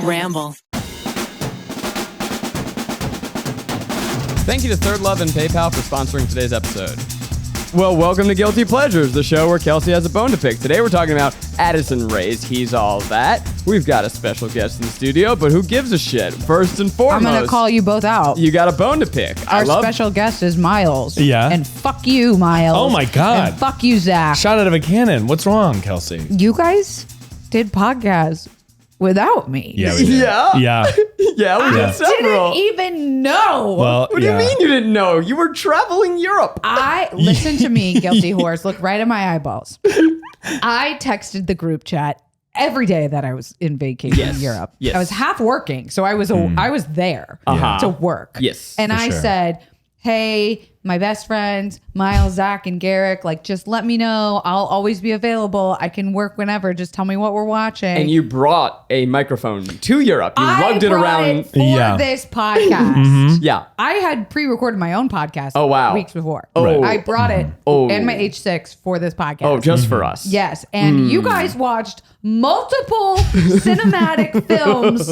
Ramble. Thank you to Thirdlove and PayPal for sponsoring today's episode. Well, welcome to Guilty Pleasures, the show where Kelsey has a bone to pick. Today we're talking about Addison Rae's He's All That. We've got a special guest in the studio, but who gives a shit? First and foremost, I'm going to call you both out. You got a bone to pick. Our special guest is Miles. Yeah. And fuck you, Miles. Oh my God. And fuck you, Zach. Shot out of a cannon. What's wrong, Kelsey? You guys did podcasts without me. Yeah, we did. Yeah? Yeah. Yeah, we did several. Didn't even know. Well, What do you mean you didn't know? You were traveling Europe. Listen to me, guilty horse. Look right at my eyeballs. I texted the group chat every day that I was in vacation in Europe. Yes. I was half working, so I was there to work. Yes, and I said, "Hey, my best friends, Miles, Zach, and Garrick, like, just let me know. I'll always be available. I can work whenever. Just tell me what we're watching." And you brought a microphone to Europe. You lugged it around. It for this podcast. Yeah. I had pre-recorded my own podcast. Oh, wow. Weeks before. Oh. I brought it and my H6 for this podcast. Oh, just for us. Yes, and you guys watched multiple cinematic films.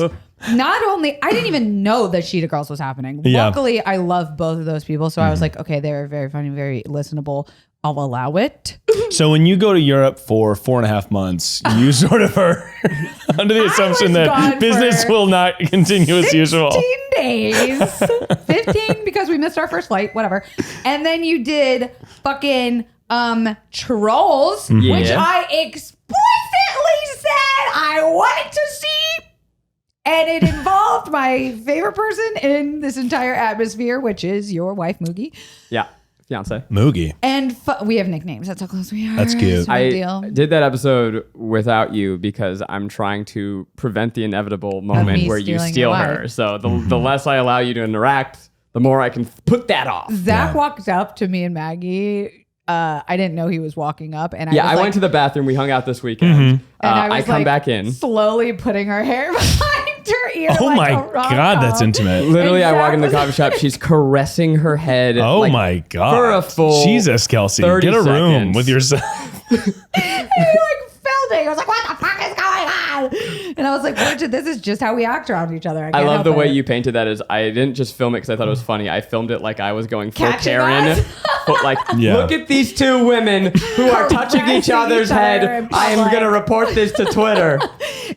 Not only, I didn't even know that Sheeta Girls was happening. Yeah. Luckily, I love both of those people. So I was like, okay, they're very funny, very listenable. I'll allow it. So when you go to Europe for 4.5 months, you sort of are under the assumption that business will not continue as usual. 16 days. 15 because we missed our first flight, whatever. And then you did fucking Trolls, which I explicitly said I wanted to see. And it involved my favorite person in this entire atmosphere, which is your wife, Moogie. Yeah. Fiance. Moogie. And we have nicknames. That's how close we are. That's cute. I deal. did that episode without you because I'm trying to prevent the inevitable moment where you steal her. So the less I allow you to interact, the more I can put that off. Zach walked up to me and Maggie. I didn't know he was walking up. And I went to the bathroom. We hung out this weekend. And I come back in. Slowly putting her hair behind her ear. Oh like my a rom-com. God, that's intimate. Literally, And I walk in the Zach coffee shop. She's caressing her head. Oh like, my God. For a full Jesus, Kelsey. 30 Get a room seconds. with yourself. And he like felt it. I was like, what the fuck is going on? And I was like, Bridget, this is just how we act around each other. I love the way you painted that. Is I didn't just film it because I thought it was funny. I filmed it like I was going full Catching Karen. us? Look at these two women who are touching each other's head. I am going to report this to Twitter.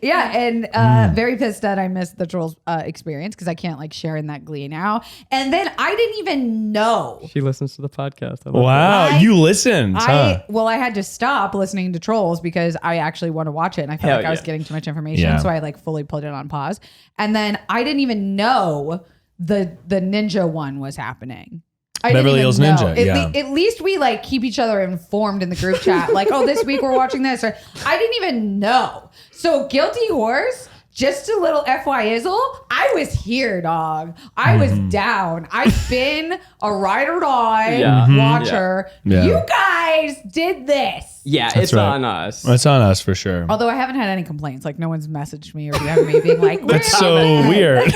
Yeah, and very pissed that I missed the Trolls experience because I can't like share in that glee now. And then I didn't even know. She listens to the podcast. I love Wow, that. you listened. Huh? I had to stop listening to Trolls because I actually want to watch it, and I felt like I was getting too much information, so I like fully put it on pause. And then I didn't even know the ninja one was happening. Beverly Hills Ninja. At least we like keep each other informed in the group chat. Like, oh, this week we're watching this. Or I didn't even know. So Guilty Horse, just a little FY-izzle. I was here, dog. I was down. I've been a ride or die watcher. Yeah. You guys did this. Yeah, That's it's right. on us. It's on us for sure. Although I haven't had any complaints. Like no one's messaged me or DM'd me being like, That's so weird.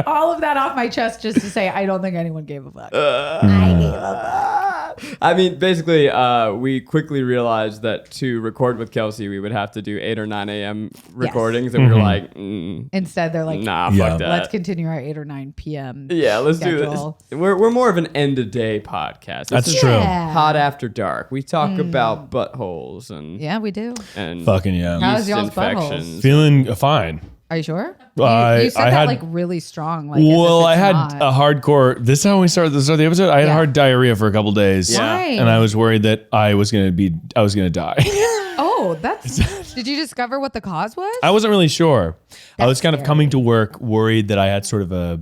all of that off my chest just to say I don't think anyone gave a fuck. I gave a fuck. I mean, basically, we quickly realized that to record with Kelsey, we would have to do 8 or 9 a.m. recordings. And we were like, Instead, they're like, nah, fuck that. let's continue our 8 or 9 p.m. Yeah, let's schedule. do this. We're more of an end-of-day podcast. That's true. Hot after dark. We talk about buttholes and Yeah, we do. and Fucking yeah. How's yeast y'all's buttholes? infections. Feeling fine. Are you sure? I You said had- that like really strong. Like, Well, I as if had it's a not. hardcore. This is how we started the episode. I had hard diarrhea for a couple days. Yeah. Why? And I was worried that I was gonna die. Oh, that's. Did you discover what the cause was? I wasn't really sure. I was kind of scary. coming to work worried that I had sort of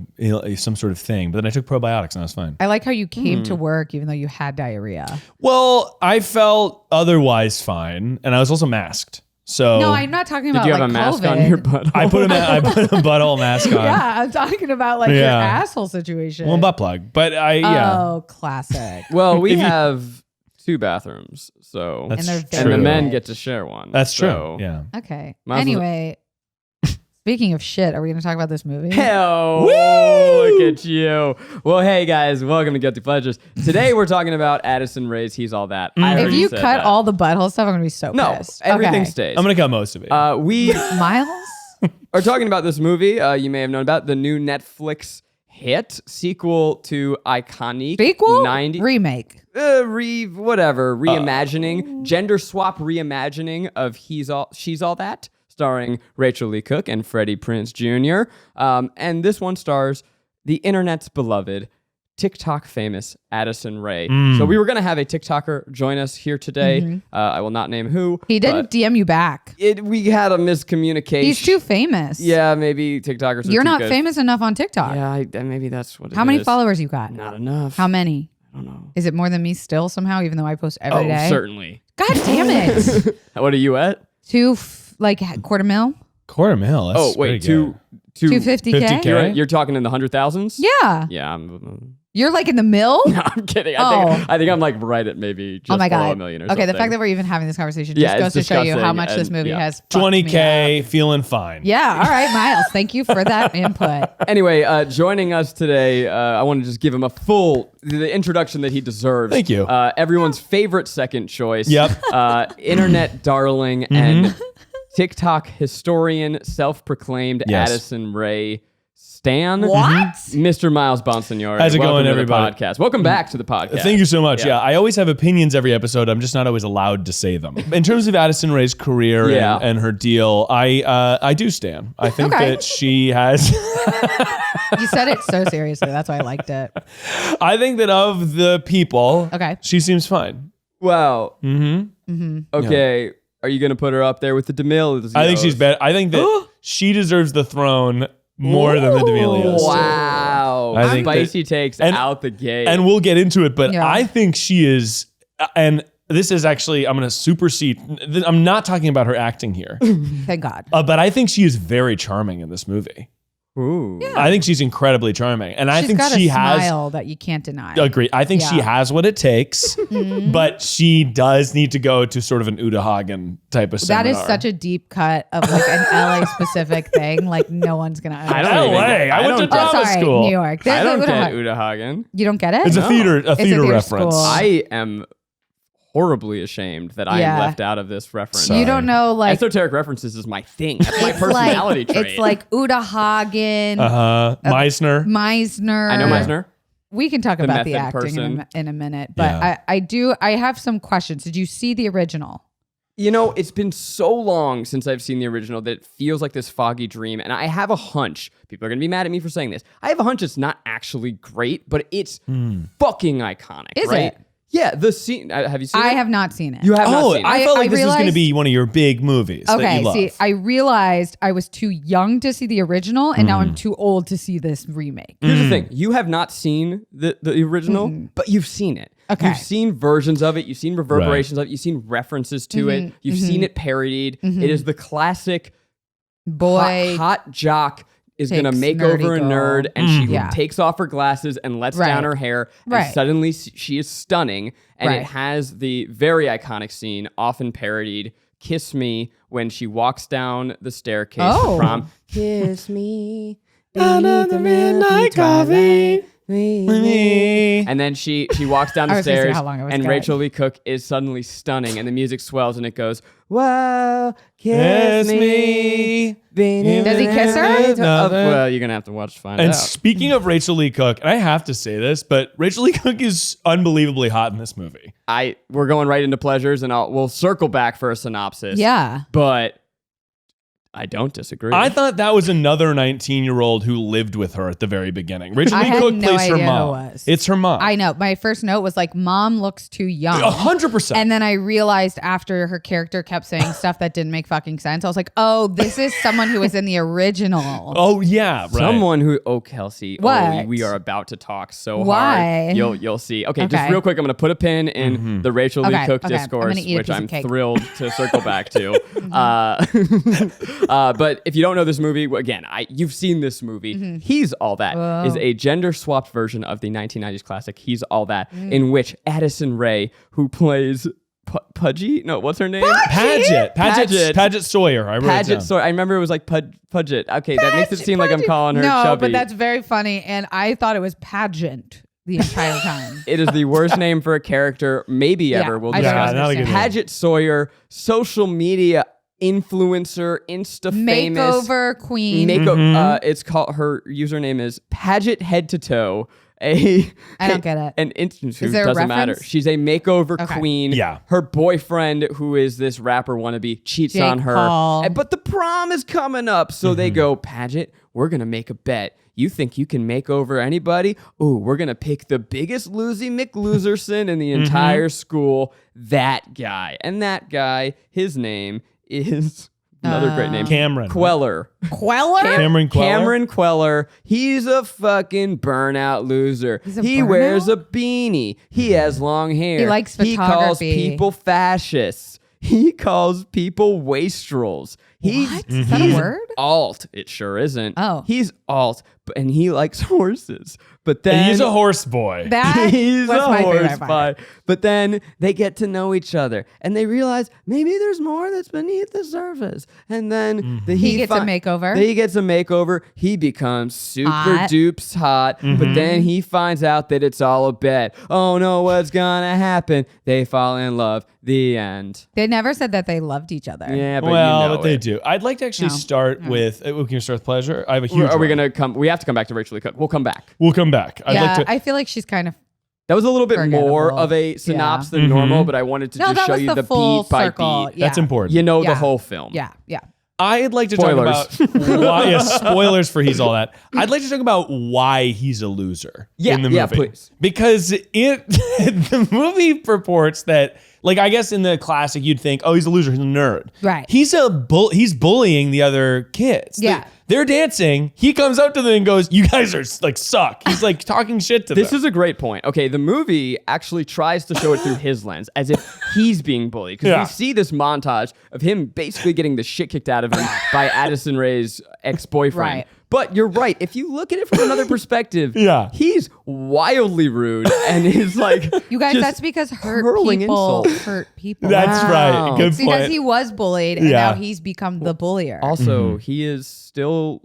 some sort of thing, but then I took probiotics and I was fine. I like how you came to work even though you had diarrhea. Well, I felt otherwise fine, and I was also masked. So No, I'm not talking about Did you have like a mask COVID. on your butt? I put I put a butthole mask on. Yeah, I'm talking about like your Yeah. asshole situation. Well, butt plug, but Oh, classic. Well, we have 2 bathrooms, so That's And they're true. and the very men big. get to share one. That's true. So Yeah. Okay. Might as well- Anyway, Speaking of shit, are we going to talk about this movie? Hell, look at you. Well, hey guys, welcome to Guilty Pleasures. Today we're talking about Addison Rae's He's All That. If you cut all the butthole stuff, I'm going to be so pissed. Everything stays. I'm going to cut most of it. We Miles? are talking about this movie you may have known about, the new Netflix hit sequel to iconic Sequel? 90 Remake. reimagining, gender swap reimagining of She's All That, starring Rachel Lee Cook and Freddie Prinze Jr. And this one stars the internet's beloved TikTok famous Addison Rae. So we were going to have a TikToker join us here today. I will not name who. He didn't DM you back. We had a miscommunication. He's too famous. Yeah, maybe TikTokers are You're too not good. famous enough on TikTok. Yeah, maybe that's what it is. How many followers you got? Not enough. How many? I don't know. Is it more than me still somehow, even though I post every day? Certainly. God damn it. What are you at? Quarter mil? Quarter mil. That's pretty good. 250K? 50K? You're talking in the 100,000s? Yeah. Yeah. You're like in the mill? No, I'm kidding. I think I'm like right at maybe just below a million or something. Okay, the fact that we're even having this conversation just goes to show you how much this movie has fucked 20K, feeling fine. Yeah, all right, Miles. Thank you for that input. Anyway, joining us today, I want to just give him the introduction that he deserves. Thank you. Everyone's favorite second choice. Yep. Internet darling and TikTok historian, self-proclaimed Addison Rae Stan. What? Mr. Miles Bonsignore. How's it Welcome going, to everybody? The podcast. Welcome back to the podcast. Thank you so much. Yeah, I always have opinions every episode. I'm just not always allowed to say them. In terms of Addison Rae's career and her deal, I do stan. I think that she has... You said it so seriously. That's why I liked it. I think that of the people, she seems fine. Wow. Okay. Yeah. Are you going to put her up there with the D'Amelios? I think she's better. I think that she deserves the throne more than the D'Amelios. Wow. I think spicy takes out the gate. And we'll get into it, but I think she is, and this is actually, I'm going to supersede, I'm not talking about her acting here. Thank God. But I think she is very charming in this movie. Ooh. Yeah. I think she's incredibly charming. And I think she has a smile that you can't deny. Agree. I think she has what it takes, but she does need to go to sort of an Uta Hagen type of seminar. That is such a deep cut of like an LA specific thing. Like no one's going to understand. I went to drama school. New York. I don't get Uta Hagen. You don't get it? It's a theater reference. School. I am horribly ashamed that I am left out of this reference. Sorry. You don't know, like esoteric references is my thing. That's my personality trait. It's like Uta Hagen. Meisner. Meisner. I know Meisner. We can talk about the acting in a minute, but I have some questions. Did you see the original? You know, it's been so long since I've seen the original that it feels like this foggy dream. And I have a hunch. People are going to be mad at me for saying this. I have a hunch it's not actually great, but it's fucking iconic. Is right? it? Yeah, the scene. Have you seen it? I have not seen it. You have not seen it. I felt like this was going to be one of your big movies that you love. See, I realized I was too young to see the original, and now I'm too old to see this remake. Here's the thing. You have not seen the original, but you've seen it. Okay. You've seen versions of it. You've seen reverberations of it. You've seen references to it. You've seen it parodied. It is the classic boy hot jock is going to make over a nerd, and she takes off her glasses and lets down her hair, and suddenly she is stunning. And it has the very iconic scene, often parodied, Kiss Me, when she walks down the staircase to prom. Kiss me beneath the midnight coffee. And then she walks down the stairs, and Rachel Lee Cook is suddenly stunning, and the music swells, and it goes, "Whoa, kiss me." Does he kiss her? Well, you're gonna have to watch to find out. And speaking of Rachel Lee Cook, and I have to say this, but Rachel Lee Cook is unbelievably hot in this movie. We're going right into pleasures, and we'll circle back for a synopsis. Yeah, but I don't disagree. I thought that was another 19-year-old who lived with her at the very beginning. Rachel Lee Cook plays her mom. It's her mom. I know. My first note was like, mom looks too young. 100%. And then I realized after her character kept saying stuff that didn't make fucking sense, I was like, oh, this is someone who was in the original. Oh, yeah. Right. Someone who, Kelsey, what? We are about to talk so Why? hard. You'll see. Okay, just real quick, I'm going to put a pin in the Rachel Lee Cook discourse, which I'm thrilled to circle back to. But if you don't know this movie, again, you've seen this movie. He's All That is a gender-swapped version of the 1990s classic He's All That, in which Addison Rae, who plays Pudgy? No, what's her name? Paget Sawyer. I wrote Paget it down. Sawyer. I remember it was like Pudget. Okay, that makes it seem like I'm calling her chubby. No, but that's very funny, and I thought it was pageant the entire time. It is the worst name for a character maybe ever. We'll discuss. Paget Sawyer, social media influencer, Insta famous, makeover queen. It's called, her username is Paget Head to Toe. I don't get it. An instance is there doesn't a matter. She's a makeover queen. Yeah. Her boyfriend, who is this rapper wannabe, cheats Jake on her. Paul. But the prom is coming up, so they go, Paget, we're gonna make a bet. You think you can make over anybody? Ooh, we're gonna pick the biggest loosey McLoserson in the entire school. That guy. And that guy, his name is another great name. Cameron. Queller. Cameron Queller? Cameron Queller. He's a fucking burnout loser. He wears a beanie. He has long hair. He likes photography. He calls people fascists. He calls people wastrels. What? Is that a word? Alt. It sure isn't. Oh. He's alt, and he likes horses. But then He's a horse boy. he's was a my horse favorite part. boy. But then they get to know each other, and they realize maybe there's more that's beneath the surface. And then he gets a makeover. He gets a makeover. He becomes super dupes hot. But then he finds out that it's all a bet. Oh no, what's gonna happen? They fall in love. The end. They never said that they loved each other. Yeah, but but they do. I'd like to actually start with. We can start with pleasure. I have a huge. Are we gonna come? We have to come back to Rachel Lee Cook. We'll come back. We'll come back. Yeah, I'd like to, I feel like she's kind of. That was a little bit more forgettable. of a synopsis than normal, but I wanted to just show you the full beat by circle. beat. Yeah. That's important. You know Yeah. the whole film. Yeah. I'd like to Spoilers. talk about why. Yeah, spoilers for He's All That. I'd like to talk about why he's a loser in the movie. Yeah, please. Because the movie purports that, like, I guess in the classic you'd think, oh, he's a loser, he's a nerd. Right. He's he's bullying the other kids. Yeah. They're dancing. He comes up to them and goes, "You guys are like suck." He's like talking shit to them. This is a great point. Okay, the movie actually tries to show it through his lens, as if he's being bullied. Because we see this montage of him basically getting the shit kicked out of him by Addison Rae's ex-boyfriend. Right. But you're right. If you look at it from another perspective, Yeah. he's wildly rude and is like, You guys, just that's because hurling insults. hurt people. That's right. Good It's because point. he was bullied and Yeah. now he's become the bullier. Also, he is still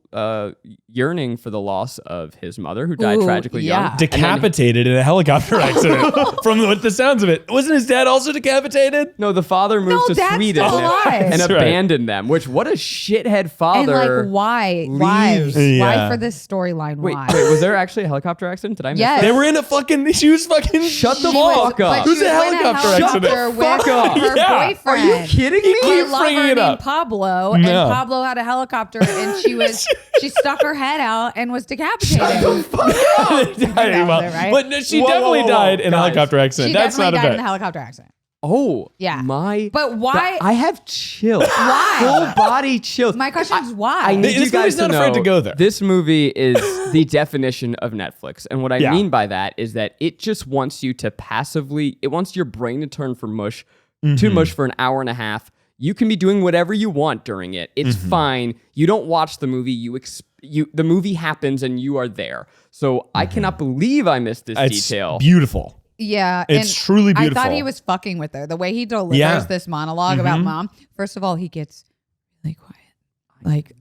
yearning for the loss of his mother, who died Ooh, tragically yeah. young. Decapitated in a helicopter accident. From what the sounds of it, wasn't his dad also decapitated? No, the father moved to Dad's Sweden still alive. and That's right. abandoned them. Which, what a shithead and father! like, why? leaves- Why Yeah. for this storyline? Wait, Why? was there actually a helicopter accident? Did I miss Yes. that? They were in a fucking. She was fucking. Shut the She was- fuck up. but Who's she a was in helicopter accident? with Fuck up. her Yeah. boyfriend. Are you kidding me? A Keep lover bringing it named up. Pablo, No. and Pablo had a helicopter, and she stuck her head out and was decapitated. Right? But no, she Whoa, definitely whoa, whoa, died in a guys. helicopter accident. She That's definitely not a died in bet. the helicopter accident. Oh, Yeah. my. But why- I have chills. Why? Full body chills. My question is why? I need This you guys movie's not to afraid know to go there. This movie is the definition of Netflix. And what I Yeah. mean by that is that it just wants you to passively, it wants your brain to turn from mush to mush for an hour and a half. You can be doing whatever you want during it. It's fine. You don't watch the movie. The movie happens and you are there. So I cannot believe I missed this It's detail. beautiful. Yeah, It's and truly beautiful. I thought he was fucking with her. The way he delivers Yeah. this monologue about mom. First of all, he gets really quiet, like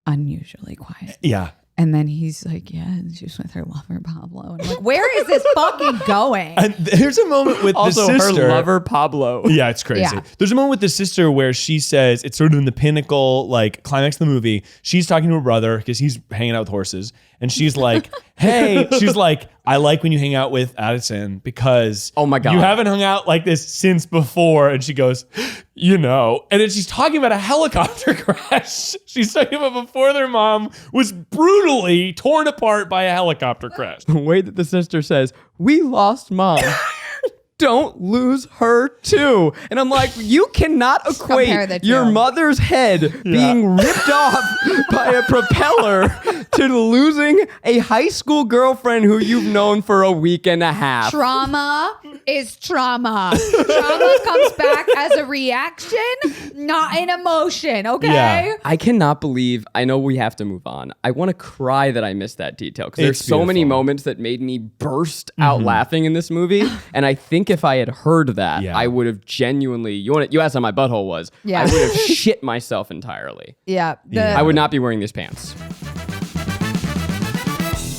unusually quiet. Yeah. And then he's like, "Yeah, and she was with her lover Pablo." And I'm like, "Where is this fucking going?" And there's a moment with Also, the sister. her lover, Pablo. Yeah, it's crazy. Yeah. There's a moment with the sister where she says, it's sort of in the pinnacle, like, climax of the movie. She's talking to her brother because he's hanging out with horses. And she's like, hey, she's like, I like when you hang out with Addison because Oh my God. you haven't hung out like this since before. And she goes, you know. And then she's talking about a helicopter crash. She's talking about before their mom was brutally torn apart by a helicopter crash. The way that the sister says, "We lost mom." Don't lose her too. And I'm like, you cannot compare the equate two. your mother's head being ripped off by a propeller to losing a high school girlfriend who you've known for a week and a half. Trauma is trauma. Trauma comes back as a reaction, not an emotion, okay? Yeah. I cannot believe, I know we have to move on. I want to cry that I missed that detail because there's so many moments that made me burst out laughing in this movie. And I think if I had heard that, I would have genuinely, you asked how my butthole was. Yeah. I would have shit myself entirely. Yeah. I would not be wearing these pants.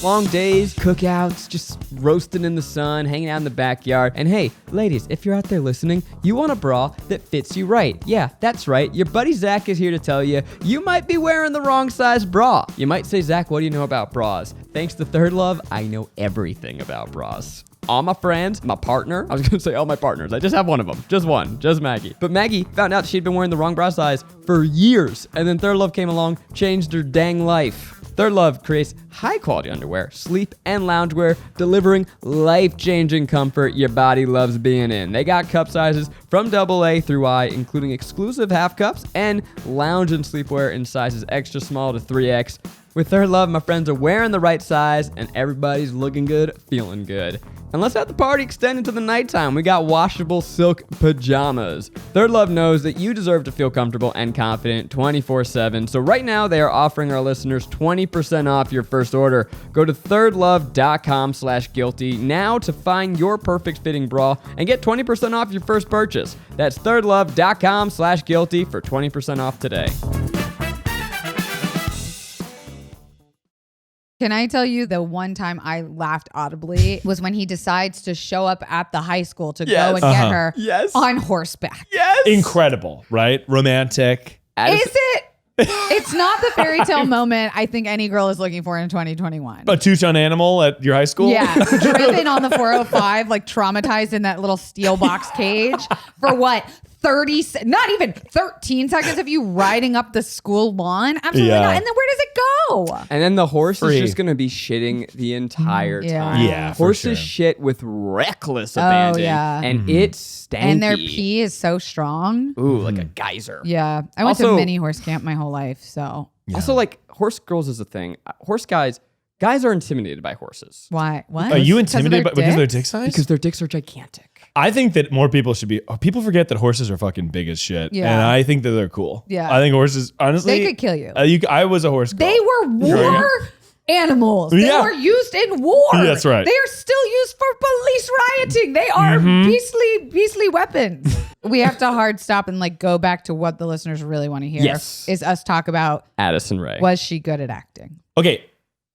Long days, cookouts, just roasting in the sun, hanging out in the backyard. And hey, ladies, if you're out there listening, you want a bra that fits you right. Yeah, that's right. Your buddy Zach is here to tell you, you might be wearing the wrong size bra. You might say, Zach, what do you know about bras? Thanks to Thirdlove, I know everything about bras. All my friends, my partner, I was going to say all my partners. I just have one of them. Just one. Just Maggie. But Maggie found out she'd been wearing the wrong bra size for years. And then Thirdlove came along, changed her dang life. Thirdlove creates high-quality underwear, sleep, and loungewear, delivering life-changing comfort your body loves being in. They got cup sizes from AA through I, including exclusive half cups and lounge and sleepwear in sizes extra small to 3X. With Thirdlove, my friends are wearing the right size, and everybody's looking good, feeling good. And let's have the party extend into the nighttime. We got washable silk pajamas. Thirdlove knows that you deserve to feel comfortable and confident 24/7. So right now, they are offering our listeners 20% off your first order. Go to thirdlove.com/guilty now to find your perfect fitting bra and get 20% off your first purchase. That's thirdlove.com/guilty for 20% off today. Can I tell you the one time I laughed audibly was when he decides to show up at the high school to go and get her on horseback. Yes. Incredible, right? Romantic. Is it? It's not the fairy tale moment I think any girl is looking for in 2021. A two-ton animal at your high school? Yeah, driven on the 405, like traumatized in that little steel box cage for what? not even 13 seconds of you riding up the school lawn? Absolutely not. And then where does it go? And then the horse is just going to be shitting the entire time. Yeah, horses shit with reckless abandon. And it's stanky. And their pee is so strong. Ooh, like a geyser. Yeah. I went to mini horse camp my whole life, so. Yeah. Also, like, horse girls is a thing. Horse guys are intimidated by horses. Why? What? Are you intimidated because of their dick size? Because their dicks are gigantic. I think that more people should be. People forget that horses are fucking big as shit. Yeah. And I think that they're cool. Yeah. I think horses, honestly. They could kill you. I was a horse girl. They were war animals. They were used in war. That's right. They are still used for police rioting. They are beastly weapons. We have to hard stop and like go back to what the listeners really want to hear. Yes. Is us talk about Addison Rae. Was she good at acting? Okay.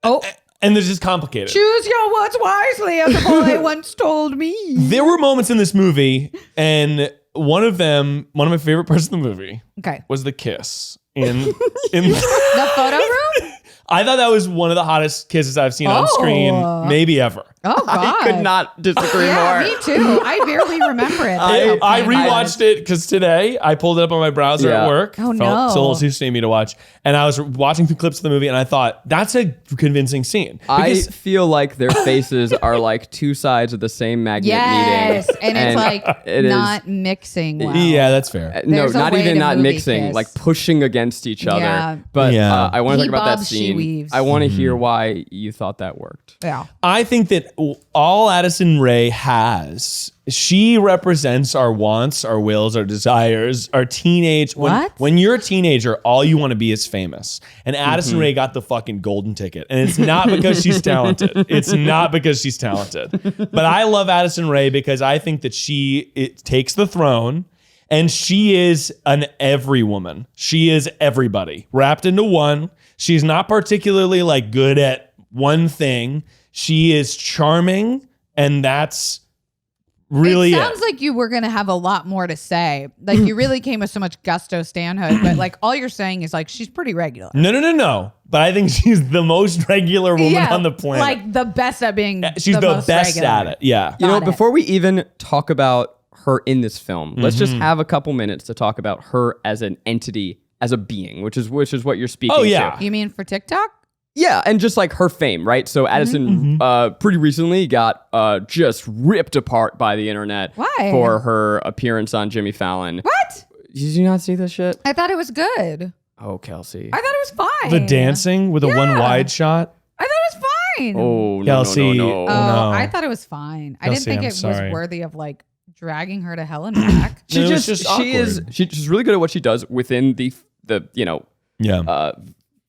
Oh. And this is complicated. Choose your words wisely, as a boy once told me. There were moments in this movie, and one of my favorite parts of the movie was the kiss in the photo room. I thought that was one of the hottest kisses I've seen on screen, maybe ever. Oh, God. I could not disagree more. Me too. I barely remember it. I rewatched it because today I pulled it up on my browser at work. Oh, no. Felt a little too steamy to watch. And I was watching some clips of the movie and I thought, that's a convincing scene. I feel like their faces are like two sides of the same magnet meeting. And it's like not mixing well. Yeah, that's fair. No, not even not mixing, like pushing against each other. Yeah. But I want to talk about that scene. Weaves. I want to hear why you thought that worked. Yeah. I think that all Addison Rae has, she represents our wants, our wills, our desires, our teenage. When you're a teenager, all you want to be is famous. And Addison Rae got the fucking golden ticket. And it's not because she's talented. It's not because she's talented. But I love Addison Rae because I think that it takes the throne. And she is an every woman. She is everybody wrapped into one. She's not particularly like good at one thing. She is charming, and that's really it. Sounds like you were going to have a lot more to say. Like you really came with so much gusto stanhood, but like all you're saying is like she's pretty regular. No. But I think she's the most regular woman on the planet. Like the best at being she's the best regular. at it. Yeah. You know, before we even talk about her in this film, let's just have a couple minutes to talk about her as an entity, as a being, which is what you're speaking to. You mean for TikTok? Yeah, and just like her fame, right? So Addison pretty recently got just ripped apart by the internet for her appearance on Jimmy Fallon. What? Did you not see this shit? I thought it was good. Oh, Kelsey. I thought it was fine. The dancing with a one wide shot. I thought it was fine. Oh, no, Kelsey. no. No. I thought it was fine. I didn't Kelsey, think I'm it sorry. was worthy of like dragging her to hell and back. She's really good at what she does within the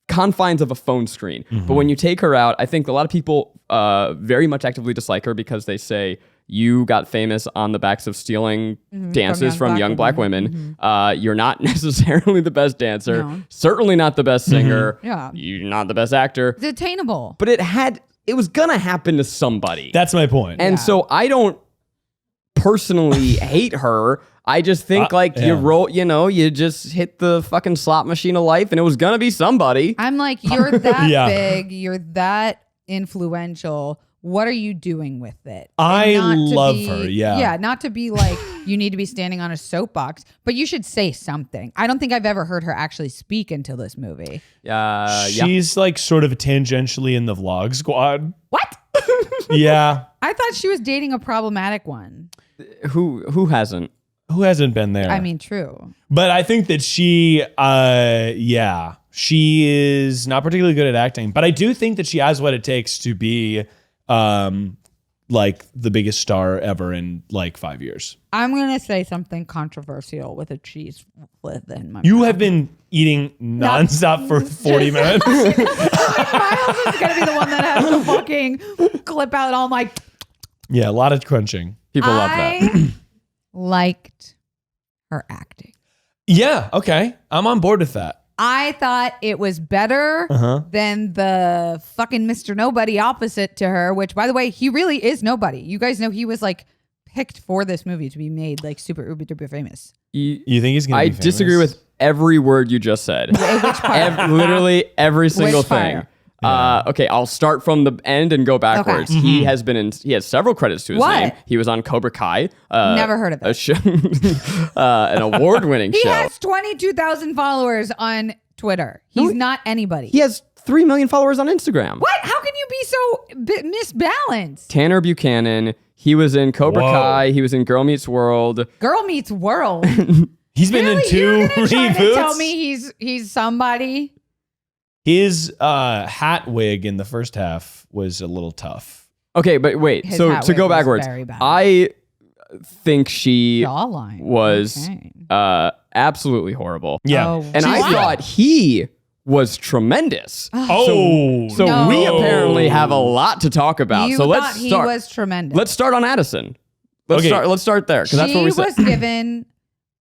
confines of a phone screen. But when you take her out, I think a lot of people very much actively dislike her because they say you got famous on the backs of stealing dances from young black women. You're not necessarily the best dancer. No. Certainly not the best singer. Yeah. You're not the best actor. It's attainable. But it was gonna happen to somebody. That's my point. And so I don't personally hate her. I just think you roll, you just hit the fucking slot machine of life and it was gonna be somebody. I'm like, you're that big, you're that influential. What are you doing with it? I love her. Yeah. Yeah. Not to be like, you need to be standing on a soapbox, but you should say something. I don't think I've ever heard her actually speak until this movie. She's like sort of tangentially in the vlog squad. What? Yeah. I thought she was dating a problematic one. Who hasn't? Who hasn't been there? I mean, true. But I think that she is not particularly good at acting, but I do think that she has what it takes to be like the biggest star ever in like 5 years. I'm going to say something controversial with a cheese with in my You mouth. have been eating nonstop for 40 minutes. Miles is going to be the one that has the fucking clip out all my... Yeah, a lot of crunching. People love that. I liked her acting. Yeah, okay. I'm on board with that. I thought it was better than the fucking Mr. Nobody opposite to her, which, by the way, he really is nobody. You guys know he was like picked for this movie to be made like super uber duper famous. You think he's going to be famous? I disagree with every word you just said. Which part? Literally every single Which thing. part? Okay, I'll start from the end and go backwards. Okay. He has several credits to his What? name. He was on Cobra Kai. Never heard of a it. show, an award-winning He show. has 22,000 followers on Twitter. He's not anybody. He has 3 million followers on Instagram. What? How can you be so misbalanced? Tanner Buchanan. He was in Cobra Kai. He was in Girl Meets World. Girl Meets World. He's been in 2 You're gonna try to reboots. tell me he's somebody? His hat wig in the first half was a little tough. Okay, but wait. His So hat to wig go was backwards, very bad. I think she Jawline. was Okay. absolutely horrible. Yeah. Oh, And I wow. thought he was tremendous. Oh, So No. we apparently have a lot to talk about. You so thought let's he start. was tremendous. Let's start on Addison. Let's Okay. start there because that's She what we was said. given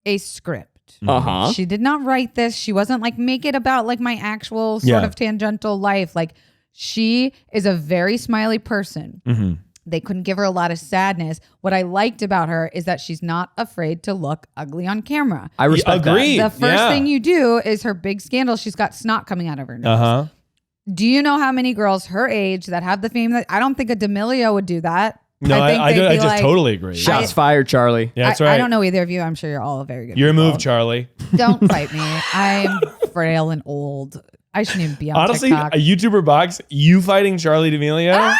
a script. Uh-huh. She did not write this. She wasn't like, make it about like my actual sort of tangential life. Like, she is a very smiley person. They couldn't give her a lot of sadness. What I liked about her is that she's not afraid to look ugly on camera. I respect Agreed. that. The first thing you do is her big scandal. She's got snot coming out of her nose. Do you know how many girls her age that have the fame that I don't think a D'Amelio would do that? No, think I they'd be just like, totally agree. Shots fired, Charlie. Yeah, that's right. I don't know either of you. I'm sure you're all very good. Your people. move, Charlie. Don't fight me. I'm frail and old. I shouldn't even be on Honestly, TikTok. a YouTuber box, you fighting Charlie D'Amelio?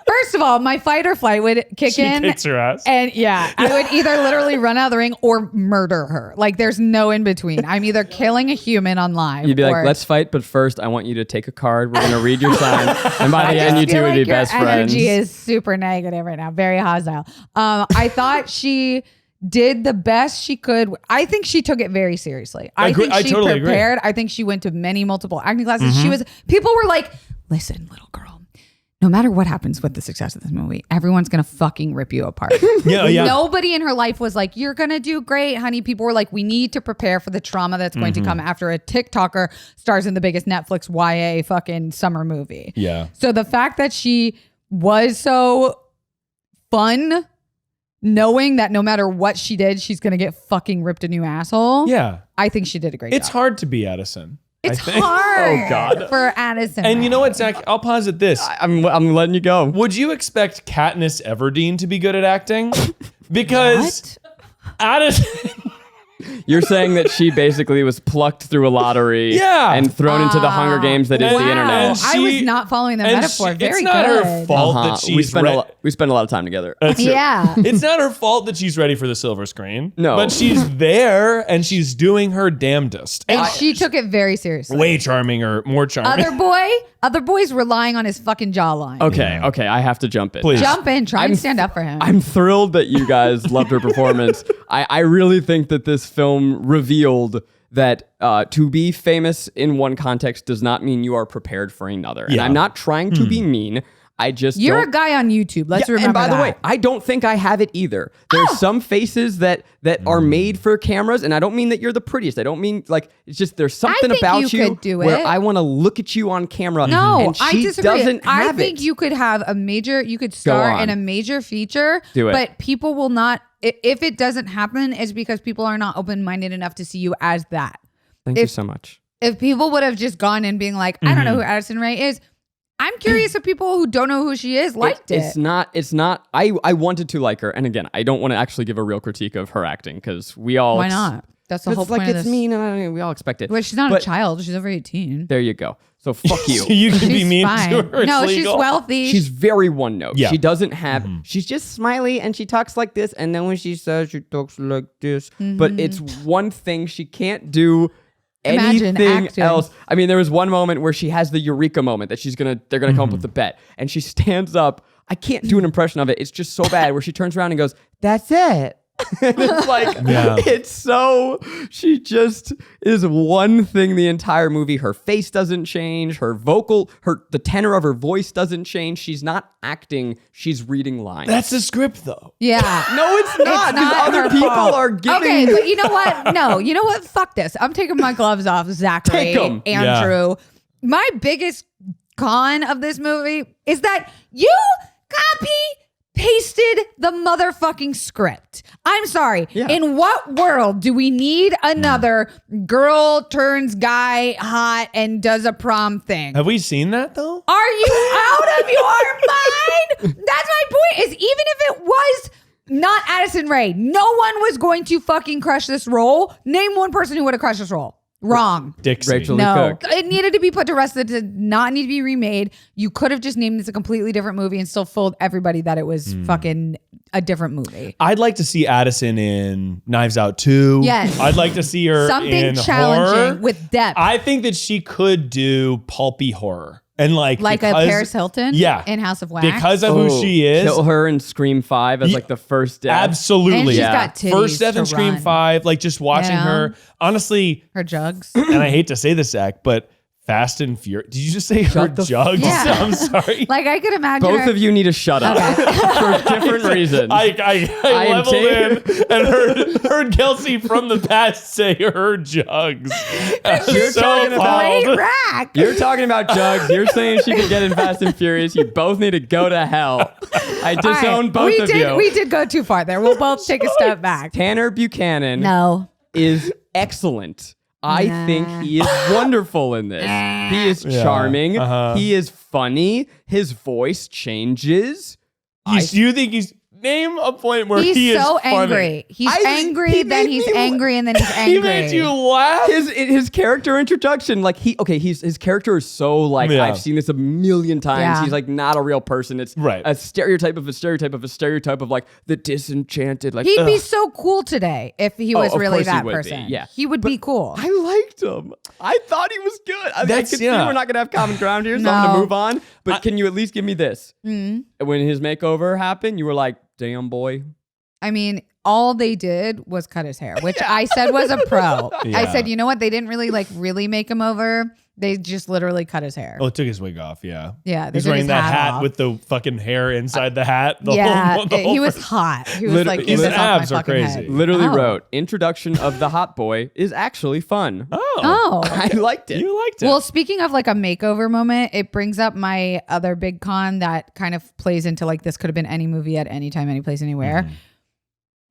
First of all, my fight or flight would kick She in. kicks her ass. And yeah, I would either literally run out of the ring or murder her. Like, there's no in between. I'm either killing a human on live. You'd be or like, let's fight, but first I want you to take a card. We're going to read your sign. And by the end, you feel two would like be your best friends. energy is super negative right now. Very hostile. I thought she did the best she could. I think she took it very seriously. I think she totally prepared. I think she went to multiple acting classes. People were like, listen, little girl, no matter what happens with the success of this movie, everyone's going to fucking rip you apart. Yeah. Nobody in her life was like, you're going to do great, honey. People were like, we need to prepare for the trauma that's going to come after a TikToker stars in the biggest Netflix YA fucking summer movie. Yeah. So the fact that she was so fun, knowing that no matter what she did, she's going to get fucking ripped a new asshole. Yeah. I think she did a great It's job. hard to be Addison. It's I think. hard Oh, God. for Addison. And you know what, Zach? I'll posit this. I'm letting you go. Would you expect Katniss Everdeen to be good at acting? Because What? Addison You're saying that she basically was plucked through a lottery and thrown into the Hunger Games that is the internet. I was not following the metaphor. Very good. It's not her fault that she's we spend a lot of time together. Yeah. It's not her fault that she's ready for the silver screen. No. But she's there and she's doing her damnedest. And she took it very seriously. Way charming or more charming. Other boy's relying on his fucking jawline. Okay, I have to jump in. Please. Jump in, try and stand up for him. I'm thrilled that you guys loved her performance. I really think that this film revealed that to be famous in one context does not mean you are prepared for another. And I'm not trying to be mean. You're a guy on YouTube. Let's remember and by that. the way, I don't think I have it either. There's some faces that are made for cameras, and I don't mean that you're the prettiest. I don't mean like it's just there's something about you could do where it. I want to look at you on camera. No, and she I disagree. Doesn't have I think you could have you could star in a major feature, Do it. but people will not. If it doesn't happen, it's because people are not open-minded enough to see you as that. Thank you so much. If people would have just gone in being like, I don't know who Addison Rae is. I'm curious if people who don't know who she is liked it. It's not. I wanted to like her, and again, I don't want to actually give a real critique of her acting because we all. Why not? That's the whole point of this. It's mean, and we all expect it. Well, she's not a child. She's over 18. There you go. So fuck you. So you can be mean fine. to her. No, It's she's legal. wealthy. She's very one note. Yeah. She doesn't have. She's just smiley and she talks like this, and then when she says she talks like this, but it's one thing she can't do. Imagine anything acting. else. I mean, there was one moment where she has the eureka moment that they're gonna come up with the bet, and she stands up. I can't do an impression of it. It's just so bad. Where she turns around and goes, "That's it." And it's like it's so. She just is one thing the entire movie. Her face doesn't change. The tenor of her voice doesn't change. She's not acting. She's reading lines. That's the script, though. Yeah. No, it's not. Because other her people fault. are giving. Okay, but you know what? No, you know what? Fuck this. I'm taking my gloves off, Zachary, Take 'em. Andrew. My biggest con of this movie is that you pasted the motherfucking script. I'm sorry. Yeah. In what world do we need another girl turns guy hot and does a prom thing? Have we seen that, though? Are you out of your mind? That's my point, is even if it was not Addison Rae, no one was going to fucking crush this role. Name one person who would have crushed this role. Wrong. Dixie. Rachel Lee No, Cook. it needed to be put to rest. It did not need to be remade. You could have just named this a completely different movie and still fooled everybody that it was fucking a different movie. I'd like to see Addison in Knives Out 2. Yes. I'd like to see her Something in challenging horror. with depth. I think that she could do pulpy horror. And like a Paris Hilton in House of Wax. Because of who she is. Kill her in Scream 5 as like the first death. Absolutely. And she's got titties First death to in Scream run. 5, like just watching her. Honestly, her jugs. And I hate to say this, Zach, but Fast and Furious. Did you just say her jugs? Yeah. I'm sorry. Like I could imagine Both her. of you need to shut up for different reasons. I leveled in and heard Kelsey from the past say her jugs. You're talking about great rack. You're talking about jugs. You're saying she could get in Fast and Furious. You both need to go to hell. I disown both of you. We did go too far there. We'll both take a step back. Tanner Buchanan No. is excellent. I think he is wonderful in this. He is charming. He is funny. His voice changes. You think he's... Name a point where he's he is so funny. angry. He's angry, then he's angry, and then he's angry. He made you laugh. His character introduction, like his character is so like I've seen this a million times. Yeah. He's like not a real person. It's a stereotype of a stereotype of a stereotype of like the disenchanted. Like he'd be so cool today if he was really that he would person. be, yeah. He would be cool. I liked him. I thought he was good. I could see we're not gonna have common ground here, so I'm gonna move on. But can you at least give me this? When his makeover happened, you were like, damn boy. I mean, all they did was cut his hair, which I said was a pro. I said, you know what? They didn't really make him over. They just literally cut his hair. Oh, it took his wig off, yeah. Yeah. He's wearing that hat with the fucking hair inside the hat. He was hot. He was like, his this off abs my are fucking crazy. head. Literally wrote, introduction of the hot boy is actually fun. Oh. I liked it. You liked it. Well, speaking of like a makeover moment, it brings up my other big con that kind of plays into like this could have been any movie at any time, any place, anywhere.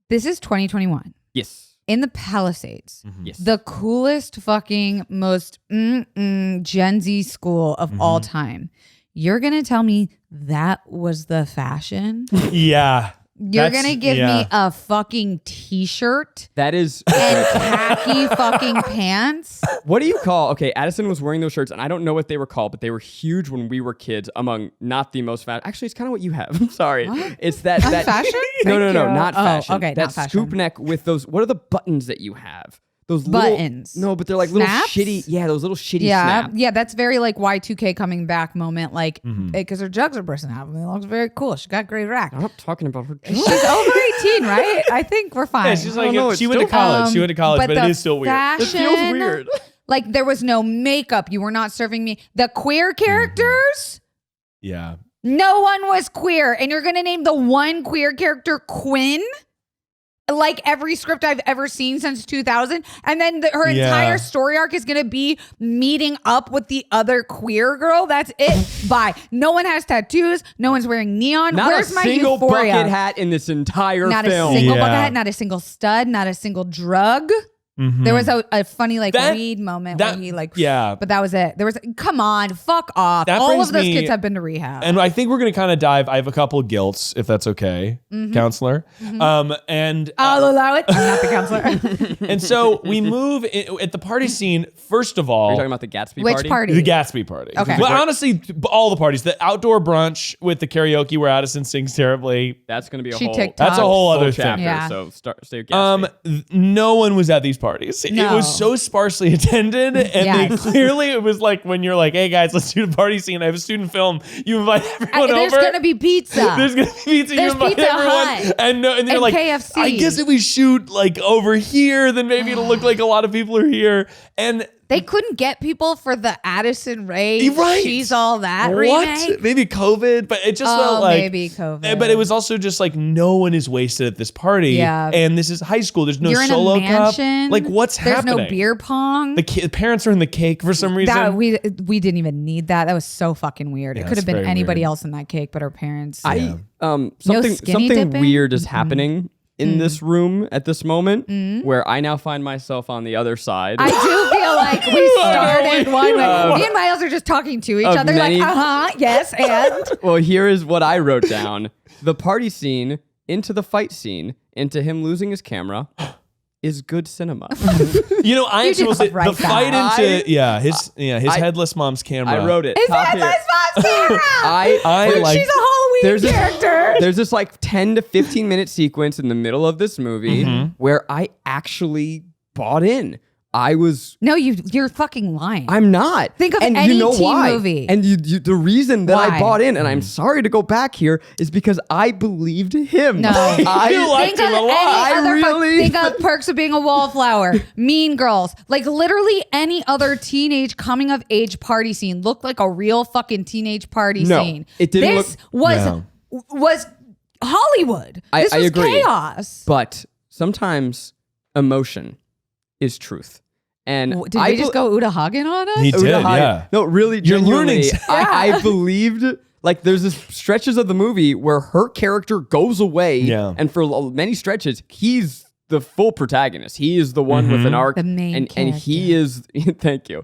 This is 2021. Yes. In the Palisades. Yes. The coolest fucking most Gen Z school of all time. You're going to tell me that was the fashion? Yeah. You're going to give me a fucking t-shirt That is. and khaki fucking pants? What do you call? Okay, Addison was wearing those shirts, and I don't know what they were called, but they were huge when we were kids. Among not the most fashion. Actually, it's kind of what you have. I'm sorry. What? It's that fashion? No, Thank you. not fashion. Okay, that not fashion. scoop neck with those. What are the buttons that you have? Those Buttons. Little, no, but they're like Snaps? little shitty. Yeah, those little shitty Yeah, snaps. yeah, that's very like Y2K coming back moment, like because her jugs are bursting out. It looks very cool. She got great rack. I'm not talking about her. She's over 18, right? I think we're fine. Yeah, she's like, know, she it's went to still- college. She went to college, but the it is still weird. It Fashion, feels weird. Like there was no makeup. You were not serving me the queer characters. Yeah. No one was queer, and you're gonna name the one queer character Quinn. Like every script I've ever seen since 2000. And then her entire story arc is going to be meeting up with the other queer girl. That's it. Bye. No one has tattoos. No one's wearing neon. Not Where's a my single euphoria? bucket hat in this entire Not film. a single Yeah. bucket hat, not a single stud, not a single drug. There was a funny like weed moment where he like, but that was it. There was, come on, fuck off. That All brings of those me- kids have been to rehab. And I think we're going to kind of dive. I have a couple of guilts, if that's okay, counselor. And I'll allow it. I'm not the counselor. and so we move at the party scene. First of all, Are you talking about the Gatsby Which party? party? the Gatsby party. Okay. Well, honestly, all the parties. The outdoor brunch with the karaoke where Addison sings terribly. That's going to be a She whole. TikToks. That's a whole other chapter. thing. Yeah. So stay with Gatsby. No one was at these parties. It No. was so sparsely attended, and they Yes. clearly it was like when you're like, "Hey guys, let's do the party scene." I have a student film. You invite everyone There's over. going to be pizza. There's gonna be pizza. There's you invite Pizza everyone, Hut. and then you're And like, KFC. I guess if we shoot like over here, then maybe it'll look like a lot of people are here. And They couldn't get people for the Addison Rae. Right. She's all that what? remake. Maybe COVID, but it just felt like maybe COVID. But it was also just like no one is wasted at this party. Yeah. And this is high school. There's no You're in solo a mansion. cup. Like what's There's happening? no beer pong. The parents are in the cake for some reason. That we didn't even need that. That was so fucking weird. Yeah, It could have it's been very anybody weird. else in that cake, but her parents. Something skinny dipping? weird is happening in this room at this moment where I now find myself on the other side. I do feel like we started one way. Me and Miles are just talking to each of other, many- like, yes, and. Well, here is what I wrote down. The party scene into the fight scene into him losing his camera is good cinema. You know, I You actually will did say write the fight that. into his headless mom's camera. I wrote it. Is Top that here. my spot's camera? I like. She's a Halloween There's character. There's this like 10 to 15 minute sequence in the middle of this movie where I actually bought in. I was. No, you're fucking lying. I'm not. Think of and any you know teen why. movie. And the reason that I Why? bought in, and I'm sorry to go back here, is because I believed him. No. I You liked Think him of a lot. I any other really- think of Perks of Being a Wallflower, Mean Girls, like literally any other teenage coming of age party scene looked like a real fucking teenage party No, scene. it didn't This look- was Hollywood. I This was agree. chaos. But sometimes emotion is truth. And Did we just go Uta Hagen on us? He did, Uta Hagen- yeah. No, really, You're genuinely, learning. I believed. Like there's this stretches of the movie where her character goes away, Yeah. and for many stretches, he's the full protagonist. He is the one with an arc, The main and he is. Thank you.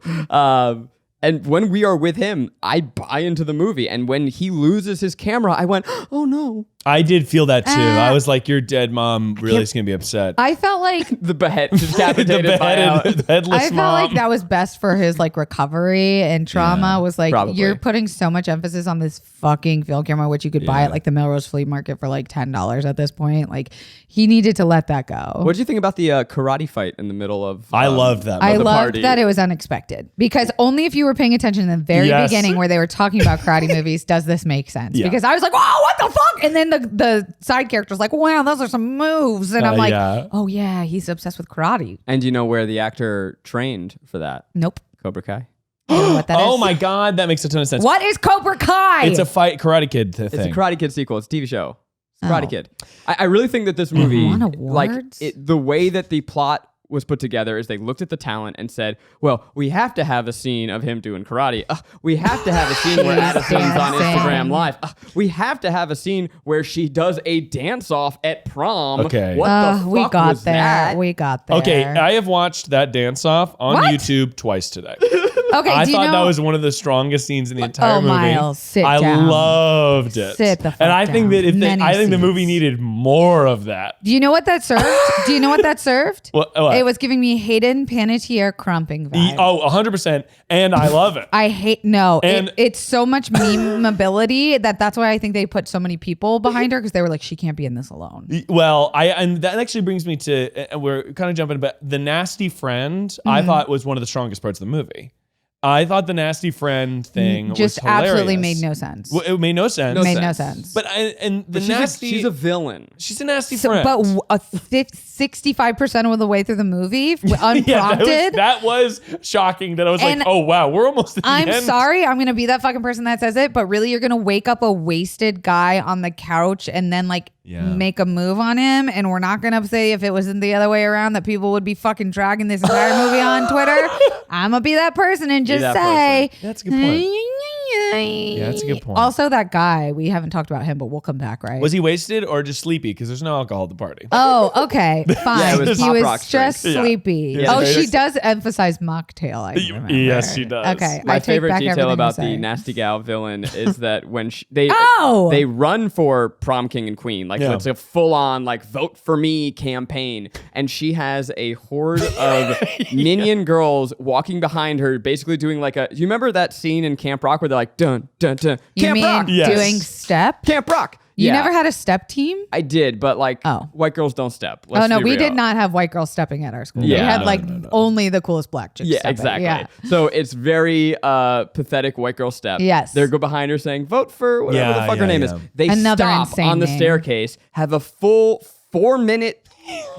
And when we are with him, I buy into the movie. And when he loses his camera, I went, "Oh no!" I did feel that too. I was like, your dead mom really is going to be upset. I felt like The decapitated the buyout. headless I felt mom. like that was best for his like recovery and trauma. Was like probably. you're putting so much emphasis on this fucking film camera, which you could buy at like the Melrose Flea Market for like $10 at this point. Like he needed to let that go. What do you think about the karate fight in the middle of? I loved that. I the loved party? that it was unexpected because only if you were paying attention in the very Yes. beginning where they were talking about karate movies does this make sense. Yeah. Because I was like, "Whoa, what the fuck?" And then the side character's like, "Wow, those are some moves," and I'm like, yeah. "Oh yeah, he's obsessed with karate." And do you know where the actor trained for that? Nope. Cobra Kai. I don't know what that Oh is. my God, that makes a ton of sense. What is Cobra Kai? It's a fight Karate Kid thing. It's a Karate Kid sequel. It's a TV show. It's Karate Oh. Kid. I really think that this movie, Won like awards? the way that the plot was put together is they looked at the talent and said, well, we have to have a scene of him doing karate. We have to have a scene where Addison's on Instagram Live. We have to have a scene where she does a dance off at prom. Okay. What the fuck we got was there. that? We got there. Okay, I have watched that dance off on What? YouTube twice today. Okay, I do you thought know? that was one of the strongest scenes in the entire movie. Miles, sit I down. loved it. Sit the fuck And I think that down. I think the Many movie scenes. needed more of that. Do you know what that served? Do you know what that served? What? It was giving me Hayden Panettiere crumping vibes. 100%. And I love it. I hate And- it's so much memeability that's why I think they put so many people behind her because they were like, she can't be in this alone. Well, and that actually brings me to we're kind of jumping, but the nasty friend I thought was one of the strongest parts of the movie. I thought the nasty friend thing Just was hilarious. absolutely made no sense. Well, it made no sense. Made no sense. But she's a villain. She's a nasty friend. But 65% of the way through the movie, unprompted. Yeah, that was shocking. That I was And like, oh wow, we're almost at the I'm end. sorry, I'm gonna be that fucking person that says it, but really, you're gonna wake up a wasted guy on the couch and then make a move on him, and we're not gonna say if it wasn't the other way around that people would be fucking dragging this entire movie on Twitter. I'm gonna be that person and just say, That's a good point. Yeah, that's a good point. Also, that guy, we haven't talked about him, but we'll come back, right? Was he wasted or just sleepy? Because there's no alcohol at the party. Oh, okay, fine. Yeah, it was he Pop was Rock just drinks. sleepy. Yeah. Oh, Yeah. she does emphasize mocktail. I remember. Yes, she does. Okay, My I take favorite back detail everything about I the say. nasty gal villain is that when Oh! they run for prom king and queen, Yeah. it's a full on vote for me campaign, and she has a horde of minion girls walking behind her, basically doing do you remember that scene in Camp Rock where they're like dun dun dun You Camp mean Rock, Yes. doing step? Camp Rock. You Yeah. never had a step team? I did, but Oh. white girls don't step. Oh Let's no, be we real. did not have white girls stepping at our school. Yeah. We had No, only the coolest black chicks. Yeah, stepping. exactly. Yeah. So it's very pathetic white girl step. Yes. They go behind her saying, vote for whatever the fuck her name is. They Another stop insane on the name. staircase, have a full 4-minute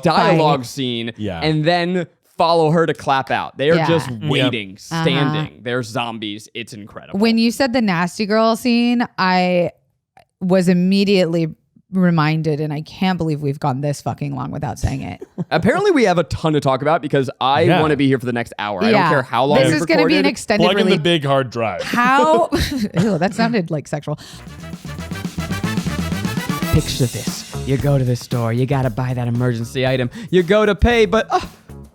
dialogue scene, Yeah. and then follow her to clap out. They are Yeah. just waiting, Uh-huh. standing. They're zombies. It's incredible. When you said the nasty girl scene, I was immediately reminded, and I can't believe we've gone this fucking long without saying it. Apparently we have a ton to talk about because I Yeah. want to be here for the next hour. I don't care how long This we've is going to be an recorded. extended Plug in the release. big hard drive. How? Ew, that sounded like sexual. Picture this. You go to the store, you gotta buy that emergency item. You go to pay, but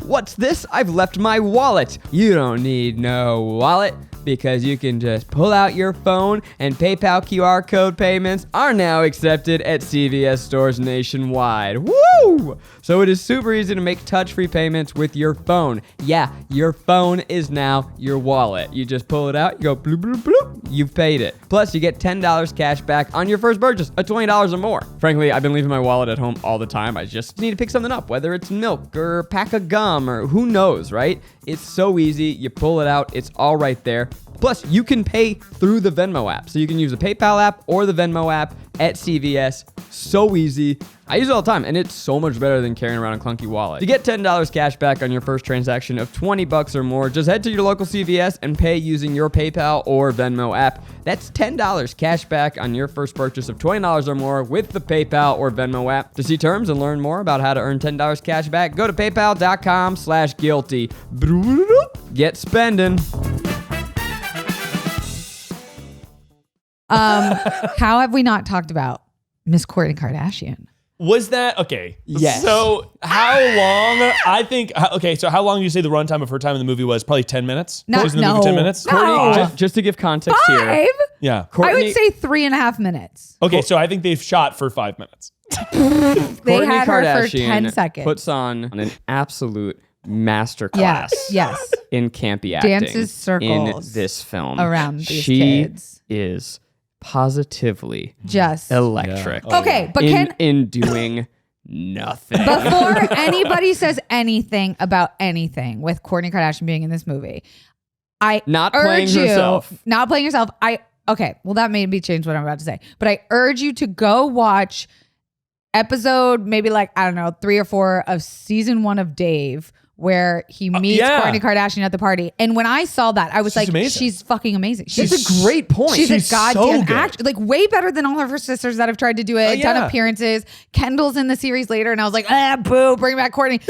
what's this? I've left my wallet. You don't need no wallet because you can just pull out your phone, and PayPal QR code payments are now accepted at CVS stores nationwide. Woo! So it is super easy to make touch-free payments with your phone. Yeah, your phone is now your wallet. You just pull it out, you go bloop, bloop, bloop, you've paid it. Plus, you get $10 cash back on your first purchase of $20 or more. Frankly, I've been leaving my wallet at home all the time. I just need to pick something up, whether it's milk or a pack of gum or who knows, right? It's so easy. You pull it out, it's all right there. Plus, you can pay through the Venmo app. So you can use the PayPal app or the Venmo app at CVS. So easy. I use it all the time, and it's so much better than carrying around a clunky wallet. To get $10 cash back on your first transaction of $20 or more, just head to your local CVS and pay using your PayPal or Venmo app. That's $10 cash back on your first purchase of $20 or more with the PayPal or Venmo app. To see terms and learn more about how to earn $10 cash back, go to paypal.com/guilty. Get spending. How have we not talked about Miss Kourtney Kardashian? Was that okay? Yes. So how long? I think okay. So how long do you say the runtime of her time in the movie was? Probably 10 minutes. No, Wasn't the movie 10 minutes? No. Courtney, just to give context here. 5? Yeah. I would Courtney- say 3.5 minutes. Okay, so I think they've shot for 5 minutes. They Kourtney had her for Kardashian 10 seconds. puts on an absolute masterclass yes. in campy acting. Dances circles in this film around these she kids. is positively Just electric. Yeah. Okay, but in doing nothing. before anybody says anything about anything with Kourtney Kardashian being in this movie, I Not urge playing you, herself. not playing yourself. Okay, well that made me change what I'm about to say, but I urge you to go watch episode maybe 3 or 4 of season 1 of Dave, where he meets yeah. Kourtney Kardashian at the party. And when I saw that, I was She's like, amazing. she's fucking amazing. That's a great point. She's She's a goddamn so good. actor. Way better than all of her sisters that have tried to do it. A ton yeah. of appearances. Kendall's in the series later, and I was like, boo, bring back Kourtney.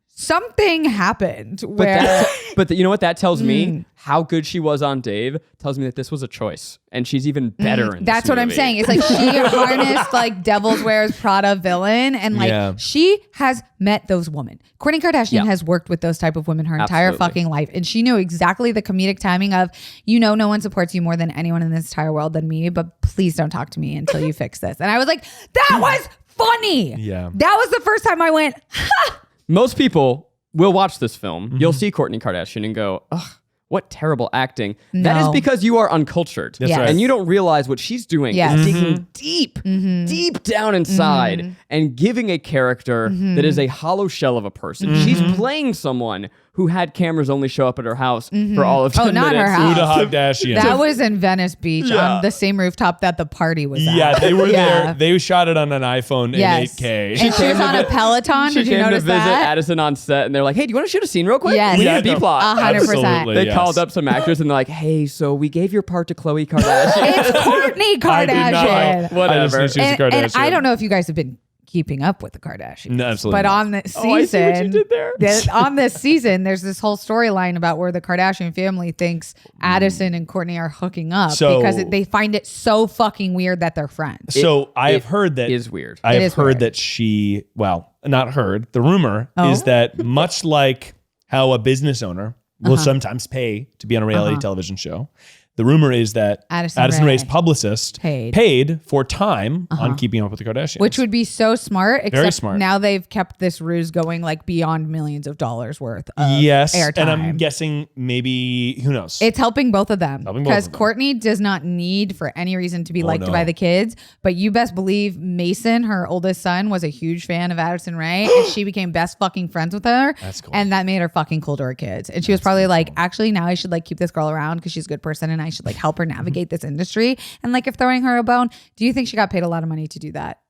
Something happened where But you know what that tells me? how good she was on Dave tells me that this was a choice, and she's even better in That's this what I'm movie. saying. It's like she harnessed like Devil's Wears Prada villain, and like she has met those women. Kourtney Kardashian has worked with those type of women her entire fucking life, and she knew exactly the comedic timing of, no one supports you more than anyone in this entire world than me, but please don't talk to me until you fix this. And I was like, that was funny. Yeah, that was the first time I went, ha! Most people will watch this film. You'll see Kourtney Kardashian and go, ugh, what terrible acting. That is because you are uncultured. That's right. And you don't realize what she's doing is digging deep down inside and giving a character that is a hollow shell of a person. She's playing someone who had cameras only show up at her house for all of 10 not minutes. her house. Uda Kardashian. That was in Venice Beach on the same rooftop that the party was at. Yeah, they were there. They shot it on an iPhone in 8K. And she was on a Peloton. Did you came notice to visit that? Addison on set, and they're like, hey, do you want to shoot a scene real quick? Yes. We Yeah, need a B-plot. 100%. Absolutely, They yes. called up some actors, and they're like, hey, so we gave your part to Khloe Kardashian. It's Kourtney I did not. Kardashian. Whatever. I just knew she was a And Kardashian. I don't know if you guys have been keeping up with the Kardashians. No, absolutely But not. on this Oh, I see season, what you did there. on this season, there's this whole storyline about where the Kardashian family thinks Addison and Kourtney are hooking up So- because they find it so fucking weird that they're friends. So I have heard that is weird. I It have is heard weird. that she, well, not heard. The rumor is that much like how a business owner will sometimes pay to be on a reality television show, the rumor is that Addison Rae's Rae publicist paid for time on Keeping Up with the Kardashians. Which would be so smart, except Very smart. now they've kept this ruse going like beyond millions of dollars worth of yes, airtime. and I'm guessing maybe, who knows? It's helping both of them Helping both because of them. Kourtney does not need for any reason to be liked no. by the kids. But you best believe Mason, her oldest son, was a huge fan of Addison Rae, and she became best fucking friends with her. That's cool. And that made her fucking cool to her kids. And she was probably like, actually, now I should like keep this girl around because she's a good person, and I should like help her navigate this industry. And like, if throwing her a bone, do you think she got paid a lot of money to do that?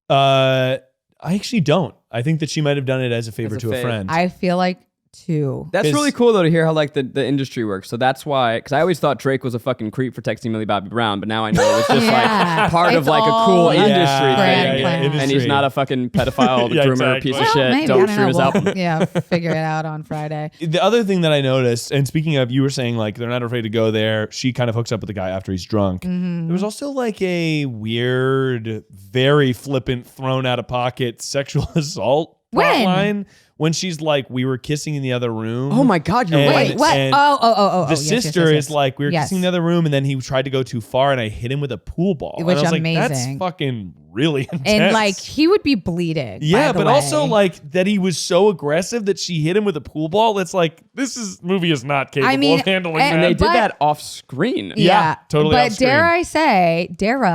I actually don't. I think that she might have done it as a favor to a fave. friend. I feel like too. That's 'Cause- really cool though to hear how like the industry works. So that's why, because I always thought Drake was a fucking creep for texting Millie Bobby Brown, but now I know it's just Yeah. like part of It's like a all cool a industry grand thing. plan. And he's Industry. not a fucking pedophile Yeah, groomer exactly. piece of Well, shit. maybe, I Don't don't stream know. his We'll, album. yeah, figure it out on Friday. The other thing that I noticed, and speaking of, you were saying like they're not afraid to go there. She kind of hooks up with the guy after he's drunk. There was also like a weird, very flippant, thrown out of pocket sexual assault When? plotline when she's like, "We were kissing in the other room." Oh my God, you're And- right. Wait, what? and Oh. The yes, yes, sister yes. is like, "We were Yes. kissing in the other room," and then he tried to go too far, and I hit him with a pool ball. Which and I was like, amazing. "That's fucking really intense." And like he would be bleeding. yeah, by the but way. also like that he was so aggressive that she hit him with a pool ball. It's like movie is not capable of handling and And that. they did But- that off screen. yeah, totally But off screen. dare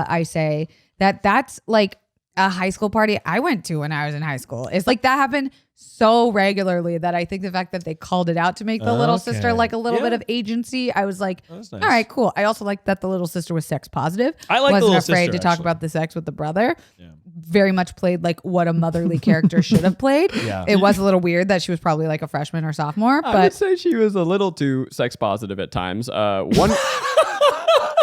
I say that that's like a high school party I went to when I was in high school. It's like that happened so regularly that I think the fact that they called it out to make the little sister Okay. like a little Yeah. bit of agency, I was like, That's nice. all right, cool. I also like that the little sister was sex positive. I like the wasn't little afraid sister, to talk actually. about the sex with the brother. Very much played like what a motherly character should have played. Yeah. It was a little weird that she was probably like a freshman or sophomore, I would but say she was a little too sex positive at times. One,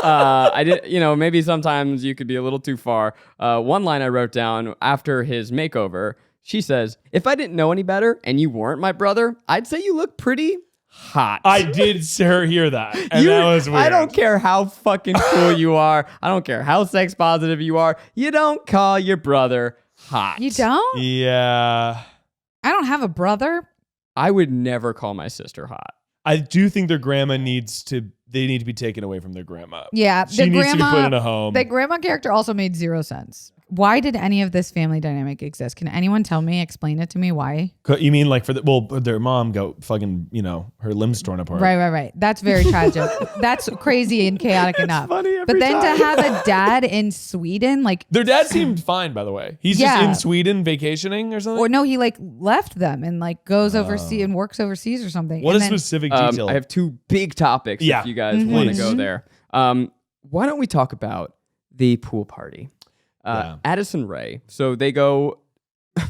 I did, maybe sometimes you could be a little too far. One line I wrote down after his makeover, she says, "If I didn't know any better and you weren't my brother, I'd say you look pretty hot." I did hear that, and that was weird. I don't care how fucking cool you are. I don't care how sex positive you are. You don't call your brother hot. you don't? Yeah, I don't have a brother. I would never call my sister hot. I do think their grandma needs to. They need to be taken away from their grandma. Yeah, She needs to be put in a home. The grandma character also made zero sense. Why did any of this family dynamic exist? Can anyone explain it to me? Why? You mean like their mom got fucking her limbs torn apart? Right. That's very tragic. That's crazy and chaotic enough. funny every But then time. to have a dad in Sweden, like, Their dad seemed fine, by the way. He's just Yeah. in Sweden vacationing or something. or no, he like left them and like goes overseas and works overseas or something. What and a then, specific detail. I have two big topics Yeah. if you guys want to Please. go there. Why don't we talk about the pool party? Addison Rae. So they go,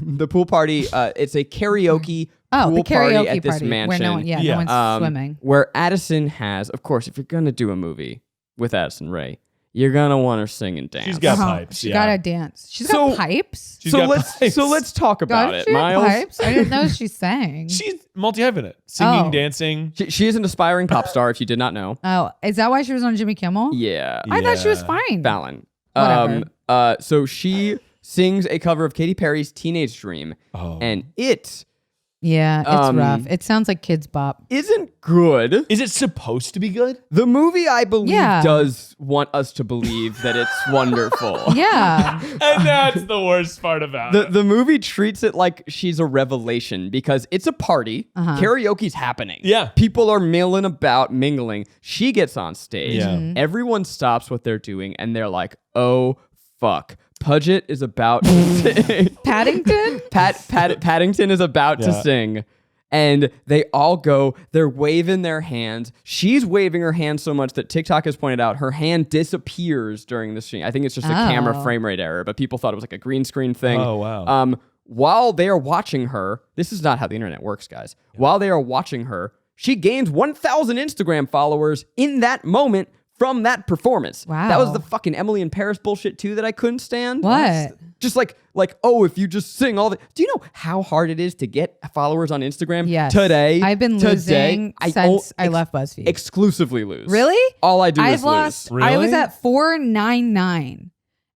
the pool party, it's a karaoke Oh, pool the party karaoke at this party mansion. where no one's swimming. Where Addison has, of course, if you're going to do a movie with Addison Rae, you're gonna want her sing and dance. She's got pipes. She Yeah. gotta dance. She's got pipes. She's got pipes. So let's talk about Does it, she have Miles. pipes? I didn't know she sang. She's multi-hyphenate. Singing, Oh. dancing. She is an aspiring pop star. If you did not know, Oh, is that why she was on Jimmy Kimmel? yeah, I thought she was Yeah. fine. Fallon. Whatever. So she sings a cover of Katy Perry's "Teenage Dream," and it Yeah, it's rough. It sounds like Kids Bop. isn't good. Is it supposed to be good? The movie, I believe, Yeah. does want us to believe that it's wonderful. Yeah. And that's the worst part about it. The movie treats it like she's a revelation because it's a party. Karaoke's happening. Yeah. People are milling about, mingling. She gets on stage. Yeah. Everyone stops what they're doing and they're like, oh, fuck. Pudgett is about to sing. Paddington? Paddington is about to sing. And they all go, they're waving their hands. She's waving her hand so much that TikTok has pointed out her hand disappears during the scene. I think it's just a camera frame rate error, but people thought it was like a green screen thing. Oh, wow. While they are watching her, this is not how the internet works, guys. While they are watching her, she gains 1,000 Instagram followers in that moment from that performance. Wow. That was the fucking Emily in Paris bullshit too that I couldn't stand. What? Just like, oh, if you just sing all the... Do you know how hard it is to get followers on Instagram Yes. today? I've been losing since I left BuzzFeed. Exclusively lose. Really? All I do I've is lost. lose. I was Really? at 499,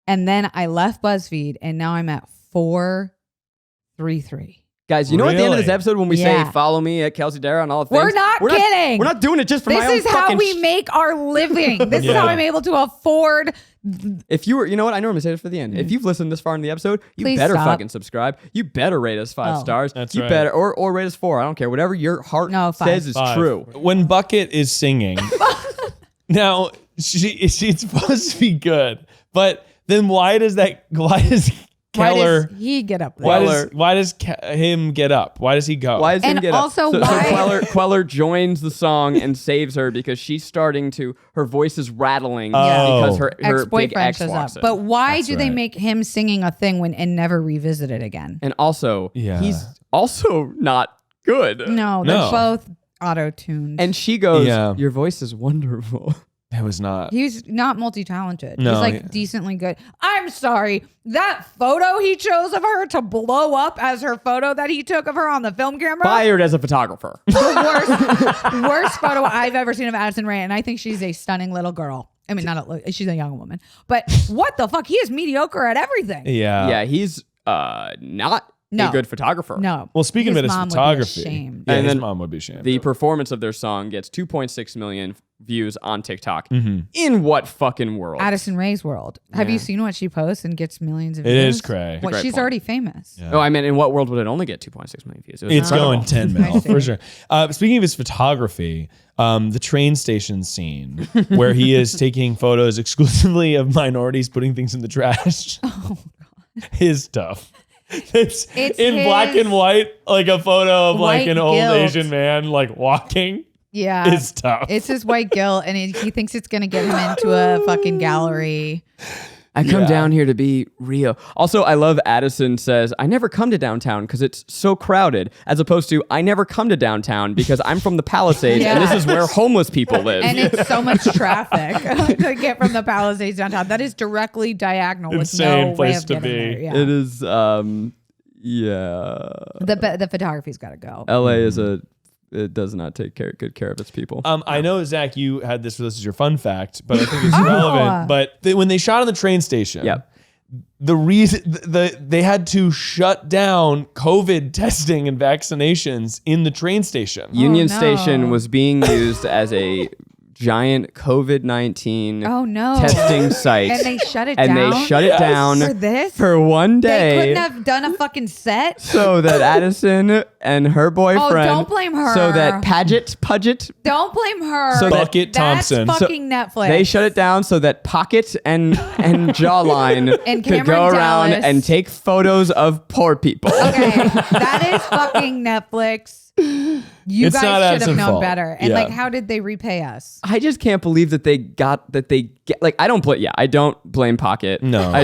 and then I left BuzzFeed, and now I'm at 433. Guys, you know at the end of this Really? episode when we Yeah. say follow me at Kelsey Darragh and all the things? We're not kidding. We're not doing it just for This my own is how fucking we make our living. This is Yeah. how I'm able to afford. If you were, you know what? I normally say this for the end. If you've listened this far in the episode, you Please better stop. fucking subscribe. You better rate us 5 Oh. stars. That's you right. better, or rate us 4. I don't care. Whatever your heart No, 5. says is 5. true. When Bucket is singing, now she's supposed to be good, but then why does Keller? Why does he get up there? Why does him get up? Why does he go? Why is him And get also up? So why- Queller joins the song and saves her because she's starting to, her voice is rattling Oh. because her big Ex-boyfriend ex shows walks up. in. But why That's do they right. make him singing a thing and never revisit it again? And also, Yeah. he's also not good. No, they're No. both auto-tuned. And she goes, Yeah. your voice is wonderful. It was not. He's not multi-talented. No, He's like yeah. decently good. I'm sorry. That photo he chose of her to blow up as her photo that he took of her on the film camera. Fired as a photographer. The worst photo I've ever seen of Addison Rae. And I think she's a stunning little girl. I mean, she's a young woman. But what the fuck? He is mediocre at everything. Yeah. He's not No. a good photographer. No. Well, speaking His of it, it's mom would be photography. ashamed. Yeah, And his then mom would be ashamed. The performance of their song gets 2.6 million views on TikTok. Mm-hmm. In what fucking world? Addison Rae's world. Have Yeah. you seen what she posts and gets millions of It views? is cray. Well, Great she's point. already famous. Yeah. Oh, I mean, in what world would it only get 2.6 million views? It was It's incredible. going 10 I mil see. for sure. Speaking of his photography, the train station scene where he is taking photos exclusively of minorities putting things in the trash is tough. It's in his black and white, like a photo of like white an old guilt. Asian man like walking. Yeah. Is tough. It's his white guilt, and he thinks it's going to get him into a fucking gallery. I come Yeah. down here to be real. Also, I love Addison says, I never come to downtown because it's so crowded, as opposed to, I never come to downtown because I'm from the Palisades and this Yeah. is where homeless people live. And it's so much traffic to get from the Palisades downtown. That is directly diagonal with Insane no way place of to getting be. there. Yeah. It is, yeah. The photography's got to go. LA is it does not take good care of its people. I know, Zach, you had this for this as your fun fact, but I think it's relevant. But when they shot on the train station, Yep. the reason they had to shut down COVID testing and vaccinations in the train station. Union no. Station was being used as a giant COVID-19 Oh, no. testing site. And they shut it and down? they shut it down For this? for one They day couldn't have done a fucking set? so that Addison and her boyfriend. don't blame her. So that Pudgett, Don't blame her. So that- Bucket Thompson. That's fucking Netflix. they shut it down so that Pocket and Jawline And could go Cameron around Dallas. and take photos of poor people. Okay, that is fucking Netflix. You It's not guys should Addison's have known fault. better. And Yeah. like, how did they repay us? I just can't believe that they get like I don't blame Pocket. No. I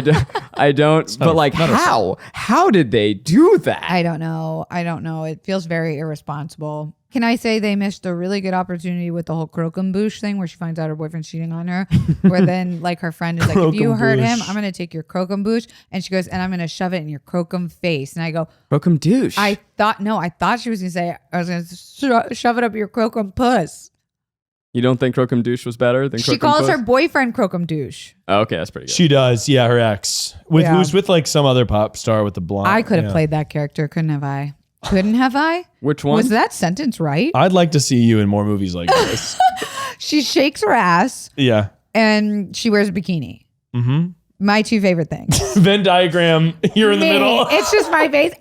don't but like not a how did they do that? I don't know. It feels very irresponsible. Can I say they missed a really good opportunity with the whole croquembouche thing where she finds out her boyfriend's cheating on her, where then like her friend is like, if you hurt him, I'm going to take your croquembouche. And she goes, and I'm going to shove it in your crocum face. And I go, Croquembouche. I thought she was going to say, I was going to shove it up your crocum puss. You don't think croquembouche was better than She calls her boyfriend croquembouche. Oh, okay, that's pretty good. She does, yeah, her ex. Who's with like some other pop star with the blonde. I could have played that character, couldn't have I? Couldn't have I? Which one? Was that sentence right? I'd like to see you in more movies like this. She shakes her ass. Yeah. And she wears a bikini. Mm-hmm. My two favorite things. Venn diagram, you're in the middle. It's just my face.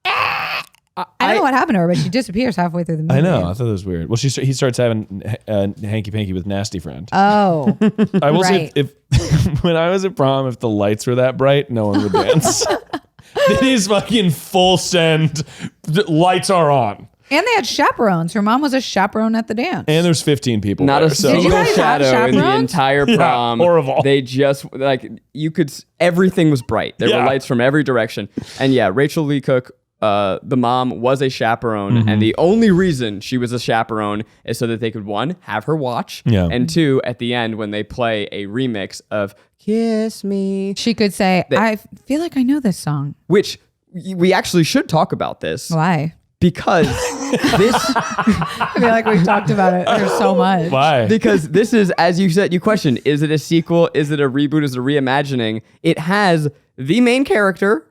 I don't know what happened to her, but she disappears halfway through the movie. I know. I thought that was weird. Well, he starts having hanky panky with Nasty Friend. Oh, I will right. say, if when I was at prom, if the lights were that bright, no one would dance. It is fucking full send. The lights are on. And they had chaperones. Her mom was a chaperone at the dance. And there's 15 people. Not there, a single guys have shadow in the chaperones? entire prom. horrible. They just everything was bright. There were lights from every direction. And yeah, Rachel Lee Cook, the mom, was a chaperone, and the only reason she was a chaperone is so that they could, one, have her watch, and two, at the end when they play a remix of "Kiss Me," she could say, I feel like I know this song. which we actually should talk about this Why? because this I feel like we've talked about it for so much. Why? because this is, as you said, you questioned, is it a sequel? Is it a reboot? Is it a reimagining? It has the main character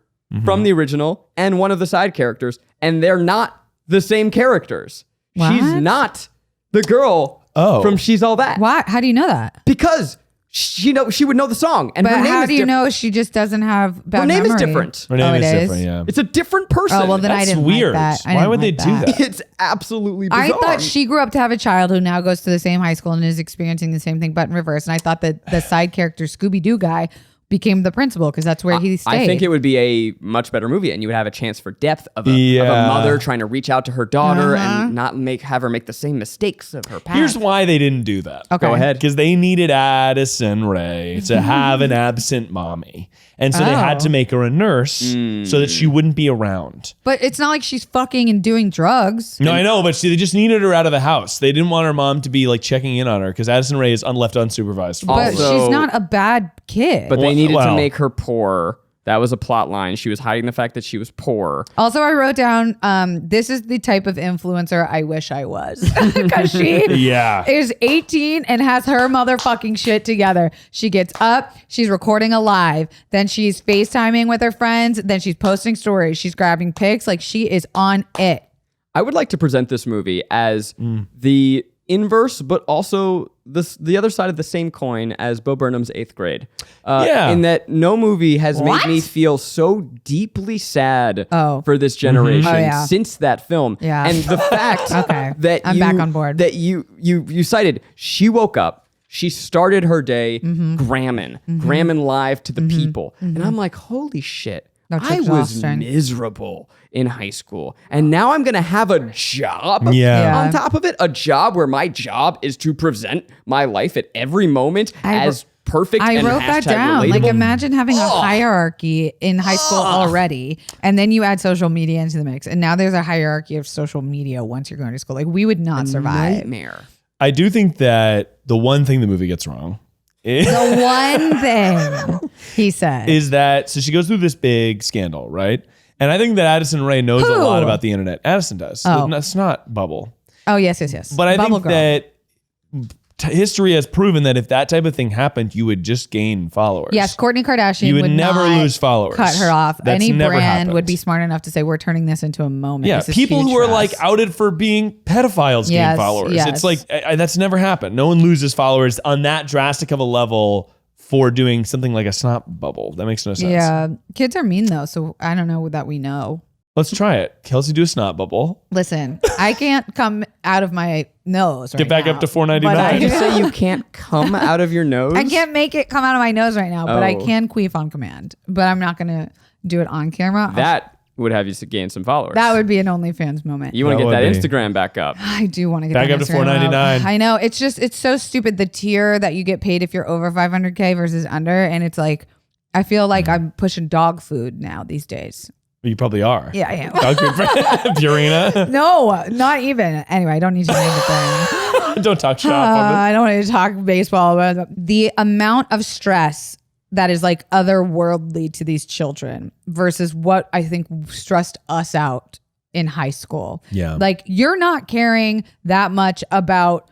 from the original and one of the side characters, and they're not the same characters. What? She's not the girl from She's All That. Why? How do you know that? Because she would know the song, and But her name how is do you different. know she just doesn't have bad Her name is memory? different. Her name Oh, is it different, is? yeah. It's a different person. Oh, well, then I That's didn't weird. like that. Why would they do that? It's absolutely bizarre. I thought she grew up to have a child who now goes to the same high school and is experiencing the same thing, but in reverse. And I thought that the side character, Scooby-Doo guy, became the principal because that's where he stayed. I think it would be a much better movie, and you would have a chance for depth of a mother trying to reach out to her daughter and not have her make the same mistakes of her past. Here's why they didn't do that. Okay. Go ahead. Because they needed Addison Rae to have an absent mommy. And so they had to make her a nurse so that she wouldn't be around. But it's not like she's fucking and doing drugs. No, I know, but they just needed her out of the house. They didn't want her mom to be like checking in on her because Addison Rae is left unsupervised. But Also- she's not a bad kid. But they needed to well- make her poor. That was a plot line. She was hiding the fact that she was poor. Also, I wrote down, this is the type of influencer I wish I was. Because she is 18 and has her motherfucking shit together. She gets up, she's recording a live, then she's FaceTiming with her friends, then she's posting stories, she's grabbing pics. Like, she is on it. I would like to present this movie as the inverse, but also the other side of the same coin as Bo Burnham's 8th Grade. In that no movie has made me feel so deeply sad for this generation since that film. Yeah. And the fact that I'm back on board. That you cited, she woke up, she started her day gramming live to the people. And I'm like, holy shit. That's I was exhausting. miserable in high school, and now I'm gonna have a job Yeah. on top of it. A job where my job is to present my life at every moment as perfect. I and wrote that hashtag down. relatable. Like, imagine having a hierarchy in high school already, and then you add social media into the mix, and now there's a hierarchy of social media once you're going to school. Like, we would not survive. Nightmare. I do think that the one thing the movie gets wrong The one thing he said is that, so she goes through this big scandal, right? And I think that Addison Rae knows a lot about the internet. Addison does. Oh. It's not Bubble. Oh, yes. But I Bubble think girl. that history has proven that if that type of thing happened, you would just gain followers. Yes, Kourtney Kardashian You would never not lose followers. Cut her off. That's Any never brand happened. would be smart enough to say, we're turning this into a moment. Yeah, This is people huge who are for like us. outed for being pedophiles gain Yes, followers. yes. It's like, that's never happened. No one loses followers on that drastic of a level for doing something like a snot bubble. That makes no sense. Yeah, kids are mean though, so I don't know that we know. Let's try it. Kelsey, do a snot bubble. Listen, I can't come out of my nose. Get back up to $4.99. but Did you say you can't come out of your nose? I can't make it come out of my nose right now, but I Oh. can queef on command. But I'm not going to do it on camera. That would have you gain some followers. That would be an OnlyFans moment. You want to That get that would be. Instagram back up. I do want to get Back that up to Instagram $4.99. I know. It's so stupid. The tier that you get paid if you're over 500K versus under. And it's like, I feel like I'm pushing dog food now these days. You probably are. Yeah, I am. Purina. No, not even. Anyway, I don't need to name the thing. Don't talk shop on I don't want to talk baseball. But the amount of stress that is like otherworldly to these children versus what I think stressed us out in high school. Yeah. Like you're not caring that much about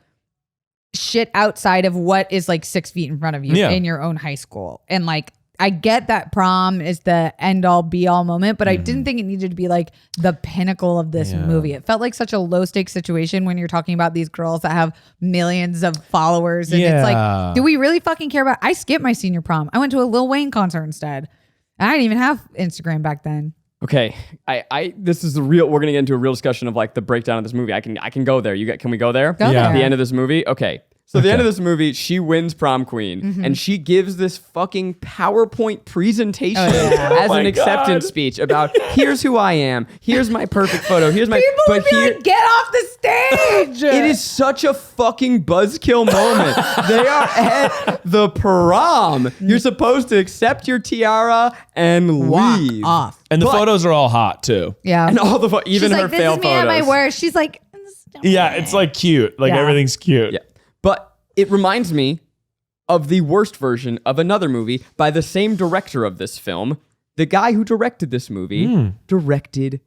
shit outside of what is like 6 feet in front of you in your own high school. And like, I get that prom is the end all be all moment, but I didn't think it needed to be like the pinnacle of this movie. It felt like such a low stakes situation when you're talking about these girls that have millions of followers. And it's like, do we really fucking care about? I skipped my senior prom. I went to a Lil Wayne concert instead. I didn't even have Instagram back then. Okay, this is the real. We're gonna get into a real discussion of like the breakdown of this movie. I can go there. Can we go there? Go there. The end of this movie. Okay. So the end of this movie, she wins prom queen, and she gives this fucking PowerPoint presentation as an acceptance speech about here's who I am, here's my perfect photo, here's my. People would be like, get off the stage. It is such a fucking buzzkill moment. They are at the prom. You're supposed to accept your tiara and Walk leave. off. And the photos are all hot too. Yeah. And all the even She's her like, fail this is me photos. at my worst. She's like, Yeah, it's like cute. Like everything's cute. Yeah. But it reminds me of the worst version of another movie by the same director of this film. The guy who directed this movie directed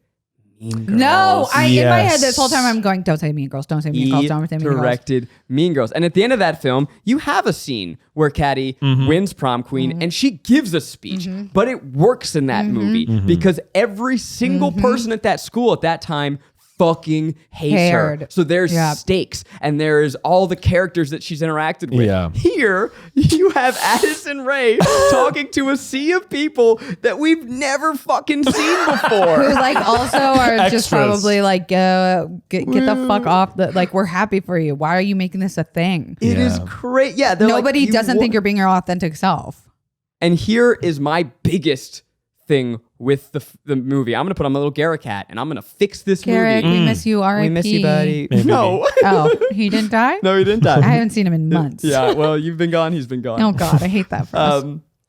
Mean Girls. No, in my head this whole time I'm going, don't say Mean Girls, don't say Mean Girls, don't say Mean Girls. Directed Mean Girls. And at the end of that film, you have a scene where Caddy wins prom queen and she gives a speech, but it works in that movie because every single person at that school at that time fucking hates her. So there's stakes and there's all the characters that she's interacted with. Yeah. Here, you have Addison Rae talking to a sea of people that we've never fucking seen before. Who like also are just Extras. probably like, get the fuck off. Like, we're happy for you. Why are you making this a thing? It is great. Yeah. Nobody doesn't think you're being your authentic self. And here is my biggest thing with the movie. I'm going to put on my little Garrick hat and I'm going to fix this Garrick, movie. we miss you, R.I.P. We miss you, buddy. Maybe. No. Oh, he didn't die? No, he didn't die. I haven't seen him in months. Yeah, well, you've been gone. He's been gone. Oh, God, I hate that for us.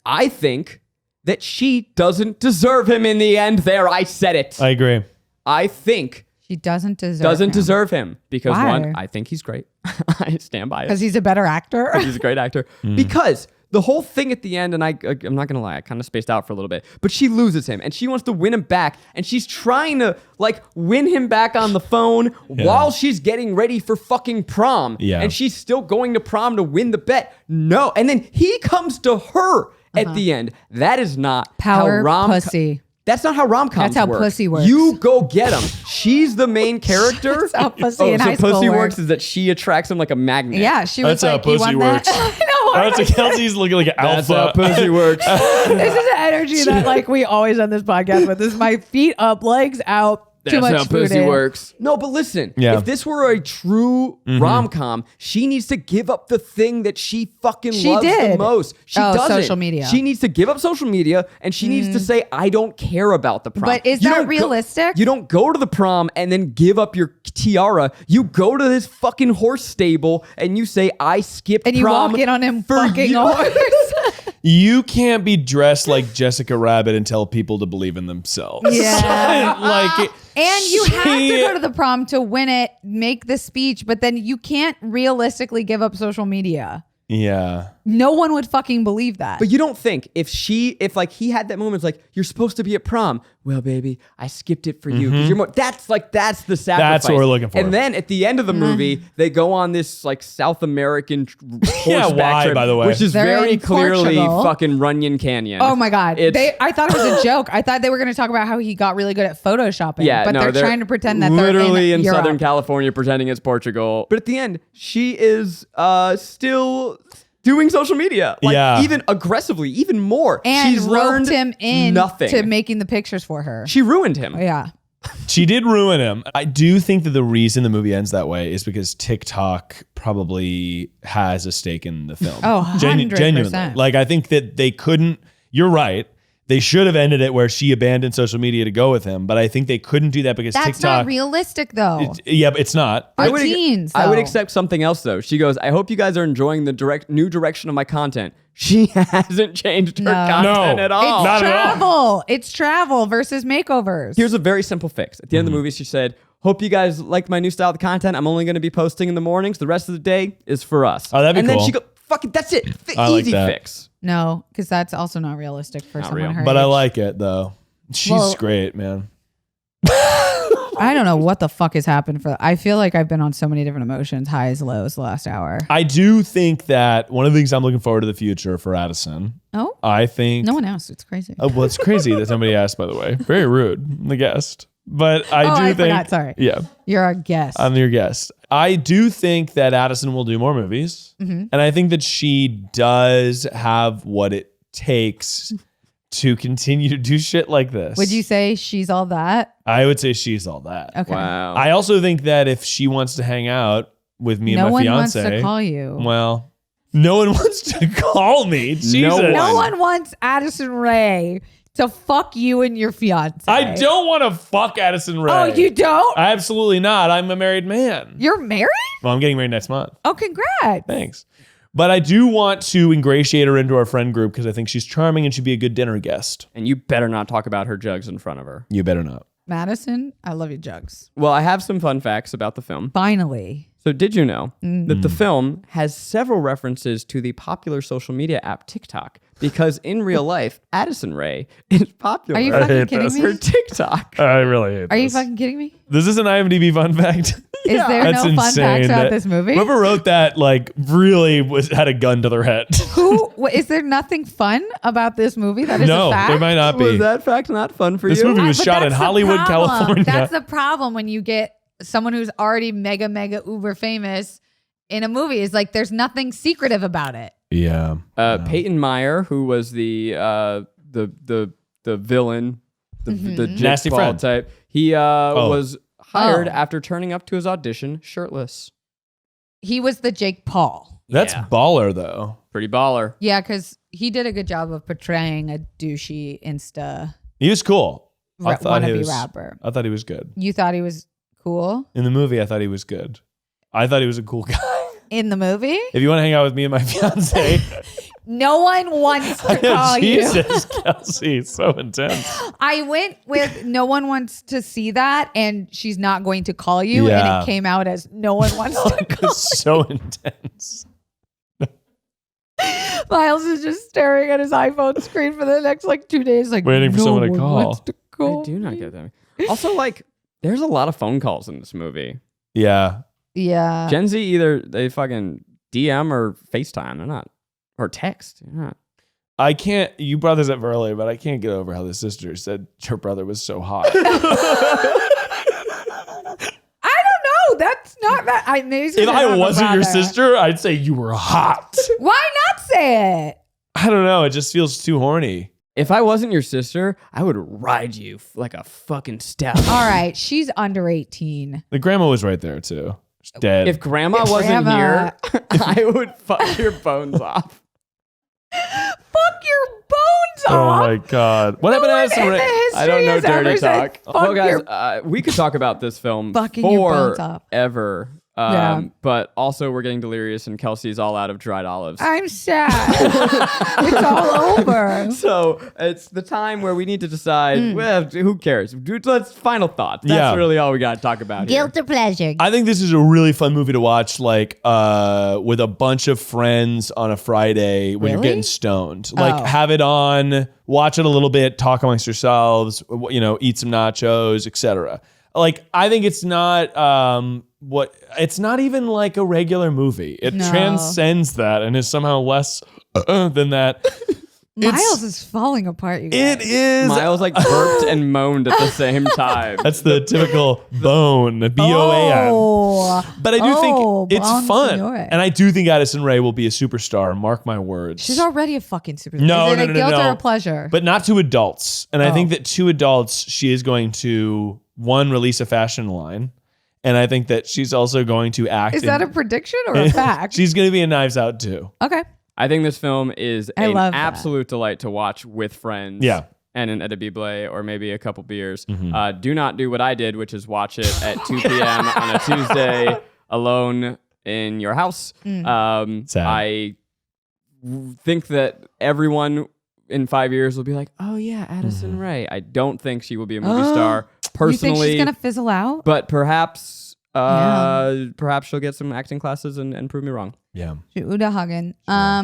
I think that she doesn't deserve him in the end there. I said it. I agree. I think She doesn't deserve him because Why? one, I think he's great. I stand by it. Because he's a better actor. He's a great actor. Because the whole thing at the end, and I'm not gonna lie, I kind of spaced out for a little bit, but she loses him and she wants to win him back, and she's trying to like win him back on the phone while she's getting ready for fucking prom. Yeah. And she's still going to prom to win the bet. No. And then he comes to her at the end. That is not Power how pussy. That's not how rom-coms That's how work. pussy works. You go get him. She's the main character. That's how pussy in high school pussy works. works is that she attracts him like a magnet. Yeah, she was That's how like, you pussy want works. that? I know. That's Kelsey's looking like an That's alpha. how pussy works. This is the energy that like we always on this podcast with. This is my feet up, legs out. Too That's much how food pussy in. works. No, but listen. Yeah. If this were a true rom-com, she needs to give up the thing that she fucking loves the did. most. She Oh, doesn't. social media. She needs to give up social media and she needs to say, I don't care about the prom. But is You that don't go- realistic? you don't go to the prom and then give up your tiara. You go to this fucking horse stable and you say, I skipped And you prom walk in on him for fucking you. a horse. You can't be dressed like Jessica Rabbit and tell people to believe in themselves. Yeah. Like, And you have to go to the prom to win it, make the speech, but then you can't realistically give up social media. yeah. No one would fucking believe that. But you don't think if like he had that moment, it's like, you're supposed to be at prom. Well, baby, I skipped it for you. 'Cause you're more, that's the sacrifice. That's what we're looking for. And then at the end of the movie, they go on this like South American horseback why, trip, by the way? which is They're very in clearly Portugal. fucking Runyon Canyon. Oh my God. It's- I thought it was a joke. I thought they were going to talk about how he got really good at photoshopping. Yeah, but no, they're trying to pretend that literally they're in Europe. Southern California pretending it's Portugal. But at the end, she is still doing social media. Like, Yeah. even aggressively, even more. And She's roped learned him in nothing. to making the pictures for her. She ruined him. Yeah. She did ruin him. I do think that the reason the movie ends that way is because TikTok probably has a stake in the film. Oh, 100%. Genuinely. Like, I think that they couldn't, you're right. They should have ended it where she abandoned social media to go with him, but I think they couldn't do that because That's TikTok. not realistic, though. But it's not. For teens, I would though. accept something else though. She goes, "I hope you guys are enjoying the new direction of my content." She hasn't changed her content at all. It's Not travel. It's travel versus makeovers. Here's a very simple fix. At the end of the movie, she said, "Hope you guys like my new style of content. I'm only going to be posting in the mornings. The rest of the day is for us." Oh, that'd be and cool. then she go, "Fuck it, that's it. I like Easy that. fix." No, because that's also not realistic for someone real. her But age. I like it though. She's great, man. I don't know what the fuck has happened I feel like I've been on so many different emotions, highs, lows, the last hour. I do think that one of the things I'm looking forward to the future for Addison. Oh, I think. no one asked. It's crazy. Oh, well, it's crazy that somebody asked, by the way. Very rude, the guest. But I do think. Forgot. Sorry. Yeah. You're our guest. I'm your guest. I do think that Addison will do more movies. Mm-hmm. And I think that she does have what it takes to continue to do shit like this. Would you say she's all that? I would say she's all that. Okay. Wow. I also think that if she wants to hang out with me No and my one fiance. wants to call you. Well, no one wants to call me. Jesus. No one wants Addison Rae to fuck you and your fiance. I don't want to fuck Addison Rae. Oh, you don't? Absolutely not. I'm a married man. You're married? Well, I'm getting married next month. Oh, congrats. Thanks. But I do want to ingratiate her into our friend group because I think she's charming and she'd be a good dinner guest. And you better not talk about her jugs in front of her. You better not. Madison, I love you, Jugs. Well, I have some fun facts about the film. Finally. So did you know that the film has several references to the popular social media app TikTok? Because in real life, Addison Rae is popular Are you fucking hate kidding this. me? for TikTok. I really hate Are you fucking kidding me? This is an IMDb fun fact. Is there That's no fun facts about this movie? Whoever wrote that really had a gun to their head. Is there nothing fun about this movie that is No, a fact? there might not Was be. that fact not fun for This you? movie was But shot in that's the Hollywood, problem. California. That's the problem when you get someone who's already mega uber famous in a movie. Is like there's nothing secretive about it. Yeah. Peyton Meyer, who was the villain, the Jake Nasty Paul friend. type, he was hired after turning up to his audition shirtless. He was the Jake Paul. That's baller, though. Pretty baller. Yeah, because he did a good job of portraying a douchey Insta He was cool. I thought he wannabe was, rapper. I thought he was good. You thought he was cool In the movie, I thought he was good. I thought he was a cool guy. in the movie? If you want to hang out with me and my fiance, No one wants to call you. Jesus, Kelsey, so intense. I went with no one wants to see that, and she's not going to call you, Yeah. and it came out as no one wants to call. It's so intense. Miles is just staring at his iPhone screen for the next 2 days, Waiting for no someone to one call. wants to call I do not me. get that. Also, there's a lot of phone calls in this movie. Yeah. Yeah. Gen Z, either they fucking DM or FaceTime. They're not, or text. They're not. I can't, you brought this up earlier, but I can't get over how the sister said her brother was so hot. I don't know. That's not that. If I wasn't your sister, I'd say you were hot. Why not say it? I don't know. It just feels too horny. If I wasn't your sister, I would ride you like a fucking stallion. All right. She's under 18. The grandma was right there too. She's dead. If grandma wasn't here, I would fuck your bones off. Fuck your bones oh off. my God. What happened to Addison Rae? I don't know dirty talk. Fuck Well, your guys, we could talk about this film Fucking your bones off. forever. Yeah. But also, we're getting delirious, and Kelsey's all out of dried olives. I'm sad. It's all over. So it's the time where we need to decide. Well, who cares? Let's final thoughts. That's really all we got to talk about here. Guilt or pleasure? I think this is a really fun movie to watch, with a bunch of friends on a Friday when you're Really? getting stoned. Have it on, watch it a little bit, talk amongst yourselves, eat some nachos, etc. I think it's not it's not even like a regular movie. It No. transcends that and is somehow less than that. Miles is falling apart, you guys. It is. Miles burped and moaned at the same time. That's the typical bone, B-O-A-N. Oh. But I do think it's fun. Bonsignore. And I do think Addison Rae will be a superstar. Mark my words. She's already a fucking superstar. No, Is it no, a no, guilt no. or a pleasure? But not to adults. And I think that to adults, she is going to, one, release a fashion line. And I think that she's also going to act. Is that a prediction or a fact? She's going to be in Knives Out too. Okay. I think this film is an love that. absolute delight to watch with friends. Yeah. and an Edible or maybe a couple beers. Do not do what I did, which is watch it at 2 p.m. on a Tuesday alone in your house. I think that everyone in 5 years will be like, oh yeah, Addison Rae. I don't think she will be a movie star personally. You think she's gonna fizzle out? But perhaps she'll get some acting classes and prove me wrong. Yeah. Uda Hagen.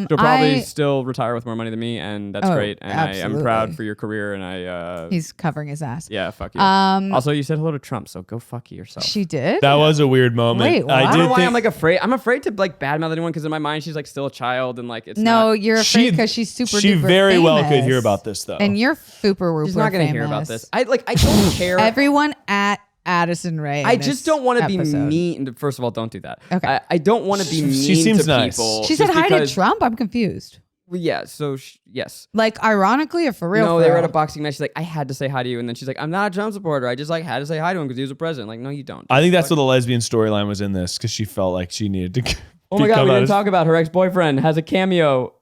She'll probably still retire with more money than me, and that's great. And absolutely. I am proud for your career, and he's covering his ass. yeah, fuck you. Also, you said hello to Trump, so go fuck yourself. She did? That was a weird moment. Wait, what? I don't know why I'm like afraid. I'm afraid to like badmouth anyone because in my mind she's like still a child and like it's no, not. you're afraid because she's super. She duper very well famous. could hear about this though, and you're super. She's not gonna hear about this. I don't care. Everyone at Addison Rae. I just don't want to be mean. First of all, don't do that. Okay. I don't want to be mean She seems to nice. people. She said hi to Trump. I'm confused. Yeah. So yes. Like ironically or for real? No, for they were real? at a boxing match. She's like, I had to say hi to you, and then she's like, I'm not a Trump supporter. I just like had to say hi to him because he was a president. Like, no, you don't. I think that's what the lesbian storyline was in this because she felt like she needed to. Oh my god, we didn't talk about her ex-boyfriend has a cameo.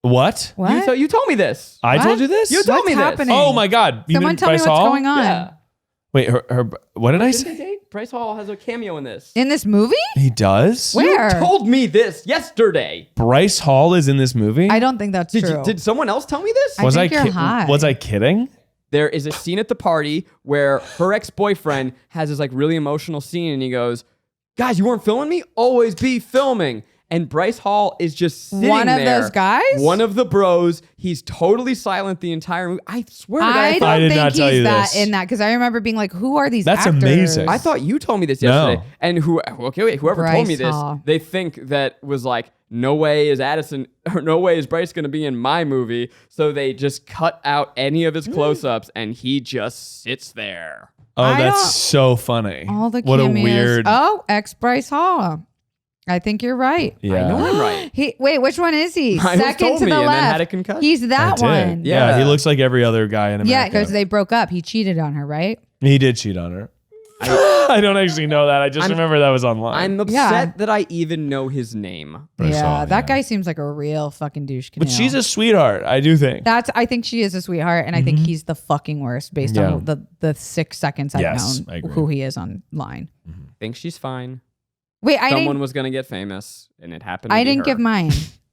What? What? You told me this. I What? told you this. You told What's me this. happening? Oh my god! You Someone mean tell me Bryce what's Hall? going on. Yeah. Wait, her. What did I Didn't they say? date? Bryce Hall has a cameo in this. In this movie? He does. Where? You told me this yesterday. Bryce Hall is in this movie. I don't think that's true. Did someone else tell me this? I think you're high. Was I kidding? There is a scene at the party where her ex-boyfriend has this like really emotional scene and he goes, guys, you weren't filming me? Always be filming. And Bryce Hall is just sitting One of there. those guys? One of the bros. He's totally silent the entire movie. I swear to God. I I don't did not think tell he's you that this. in that because I remember being like, who are these That's actors? amazing. I thought you told me this No. yesterday. And whoever told me Bryce this, Hall. they think that was like, no way is Addison, or no way is Bryce going to be in my movie. So they just cut out any of his close-ups and he just sits there. Oh, I don't- that's so funny. All the what cameos. a weird. Oh, ex Bryce Hall. I think you're right. Yeah. I know I'm right. Wait, which one is he? Miles Second told to me the and left. then had a concussion. He's I that did. one. Yeah, he Yeah. looks like every other guy in America. Yeah, because they broke up. He cheated on her, right? He did cheat on her. I don't actually know that. I just remember that was online. I'm upset that I even know his name. Bryce Yeah, Hall, that guy seems like a real fucking douche. But she's a sweetheart, I do think. I think she is a sweetheart, and I think he's the fucking worst based Yeah. on the 6 seconds I've Yes, I known agree. who he is online. Think she's fine. Wait, Someone was going to get famous and it happened to I be didn't her. give mine.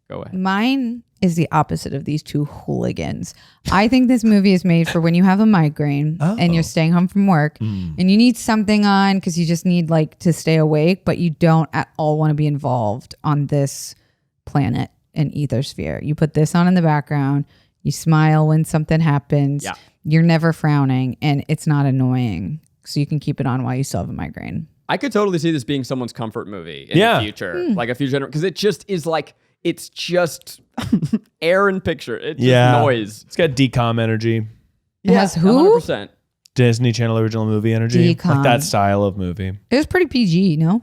Go ahead. Mine is the opposite of these two hooligans. I think this movie is made for when you have a migraine and you're staying home from work and you need something on because you just need like to stay awake, but you don't at all want to be involved on this planet and ethersphere. You put this on in the background, you smile when something happens, Yeah. you're never frowning, and it's not annoying. So you can keep it on while you still have a migraine. I could totally see this being someone's comfort movie in Yeah. the future. Like a future, because it just is like, it's just air and picture. It's just noise. It's got decom energy. It has who? 100%. Disney Channel original movie energy. Decom. Like that style of movie. It was pretty PG, no?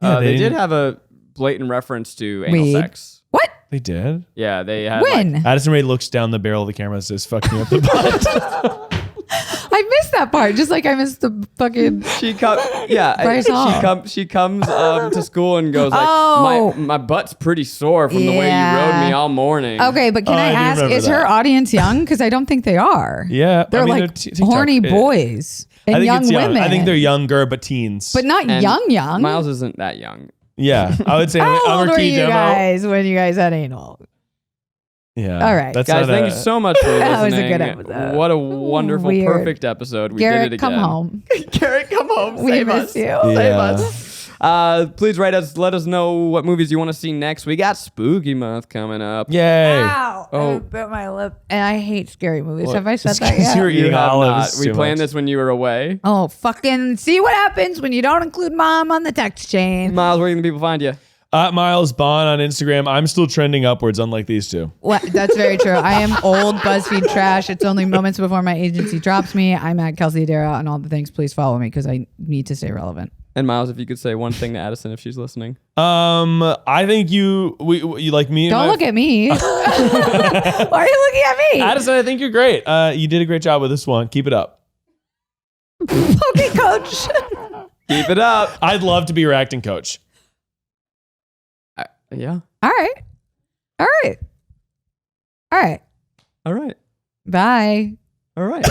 Yeah, They did didn't- have a blatant reference to anal Weed. sex. What? They did. Yeah, they had When? Addison Rae looks down the barrel of the camera and says, fuck me up the butt. I missed that part, just like I missed the fucking. She comes, Bryce Hall. she comes to school and goes like, Oh. my butt's pretty sore from the way you Yeah. rode me all morning. Okay, but can Oh, I I do ask, remember is her that. audience young? Because I don't think they are. Yeah. They're I mean, like TikTok- horny boys and I think young it's young. women. I think they're younger, but teens. but not And young. Miles isn't that young. yeah, I would say How old our were key you demo. guys when you guys had anal? Yeah. All right. That's Guys, not thank you so much for That was a listening. good episode. What a wonderful, Weird. perfect episode. We did Garrick, it again. come home. Garrick, come home. We Save miss us. you. Save Yeah. us. Please write us. Let us know what movies you want to see next. We got Spooky Month coming up. Yay. Ow! Oh. I bit my lip. And I hate scary movies. What? Have I said It's that 'cause yet? you're You eating have olives not. We too planned much. this when you were away. Oh, fucking see what happens when you don't include mom on the text chain. Miles, where can people find you? Miles Bond on Instagram. I'm still trending upwards, unlike these two. Well, that's very true. I am old BuzzFeed trash. It's only moments before my agency drops me. I'm at Kelsey Darragh on all the things. Please follow me because I need to stay relevant. And Miles, if you could say one thing to Addison if she's listening. I think you like me. Don't look at me. Why are you looking at me? Addison, I think you're great. You did a great job with this one. Keep it up. Okay, coach. Keep it up. I'd love to be your acting coach. Yeah. All right. All right. All right. All right. Bye. All right.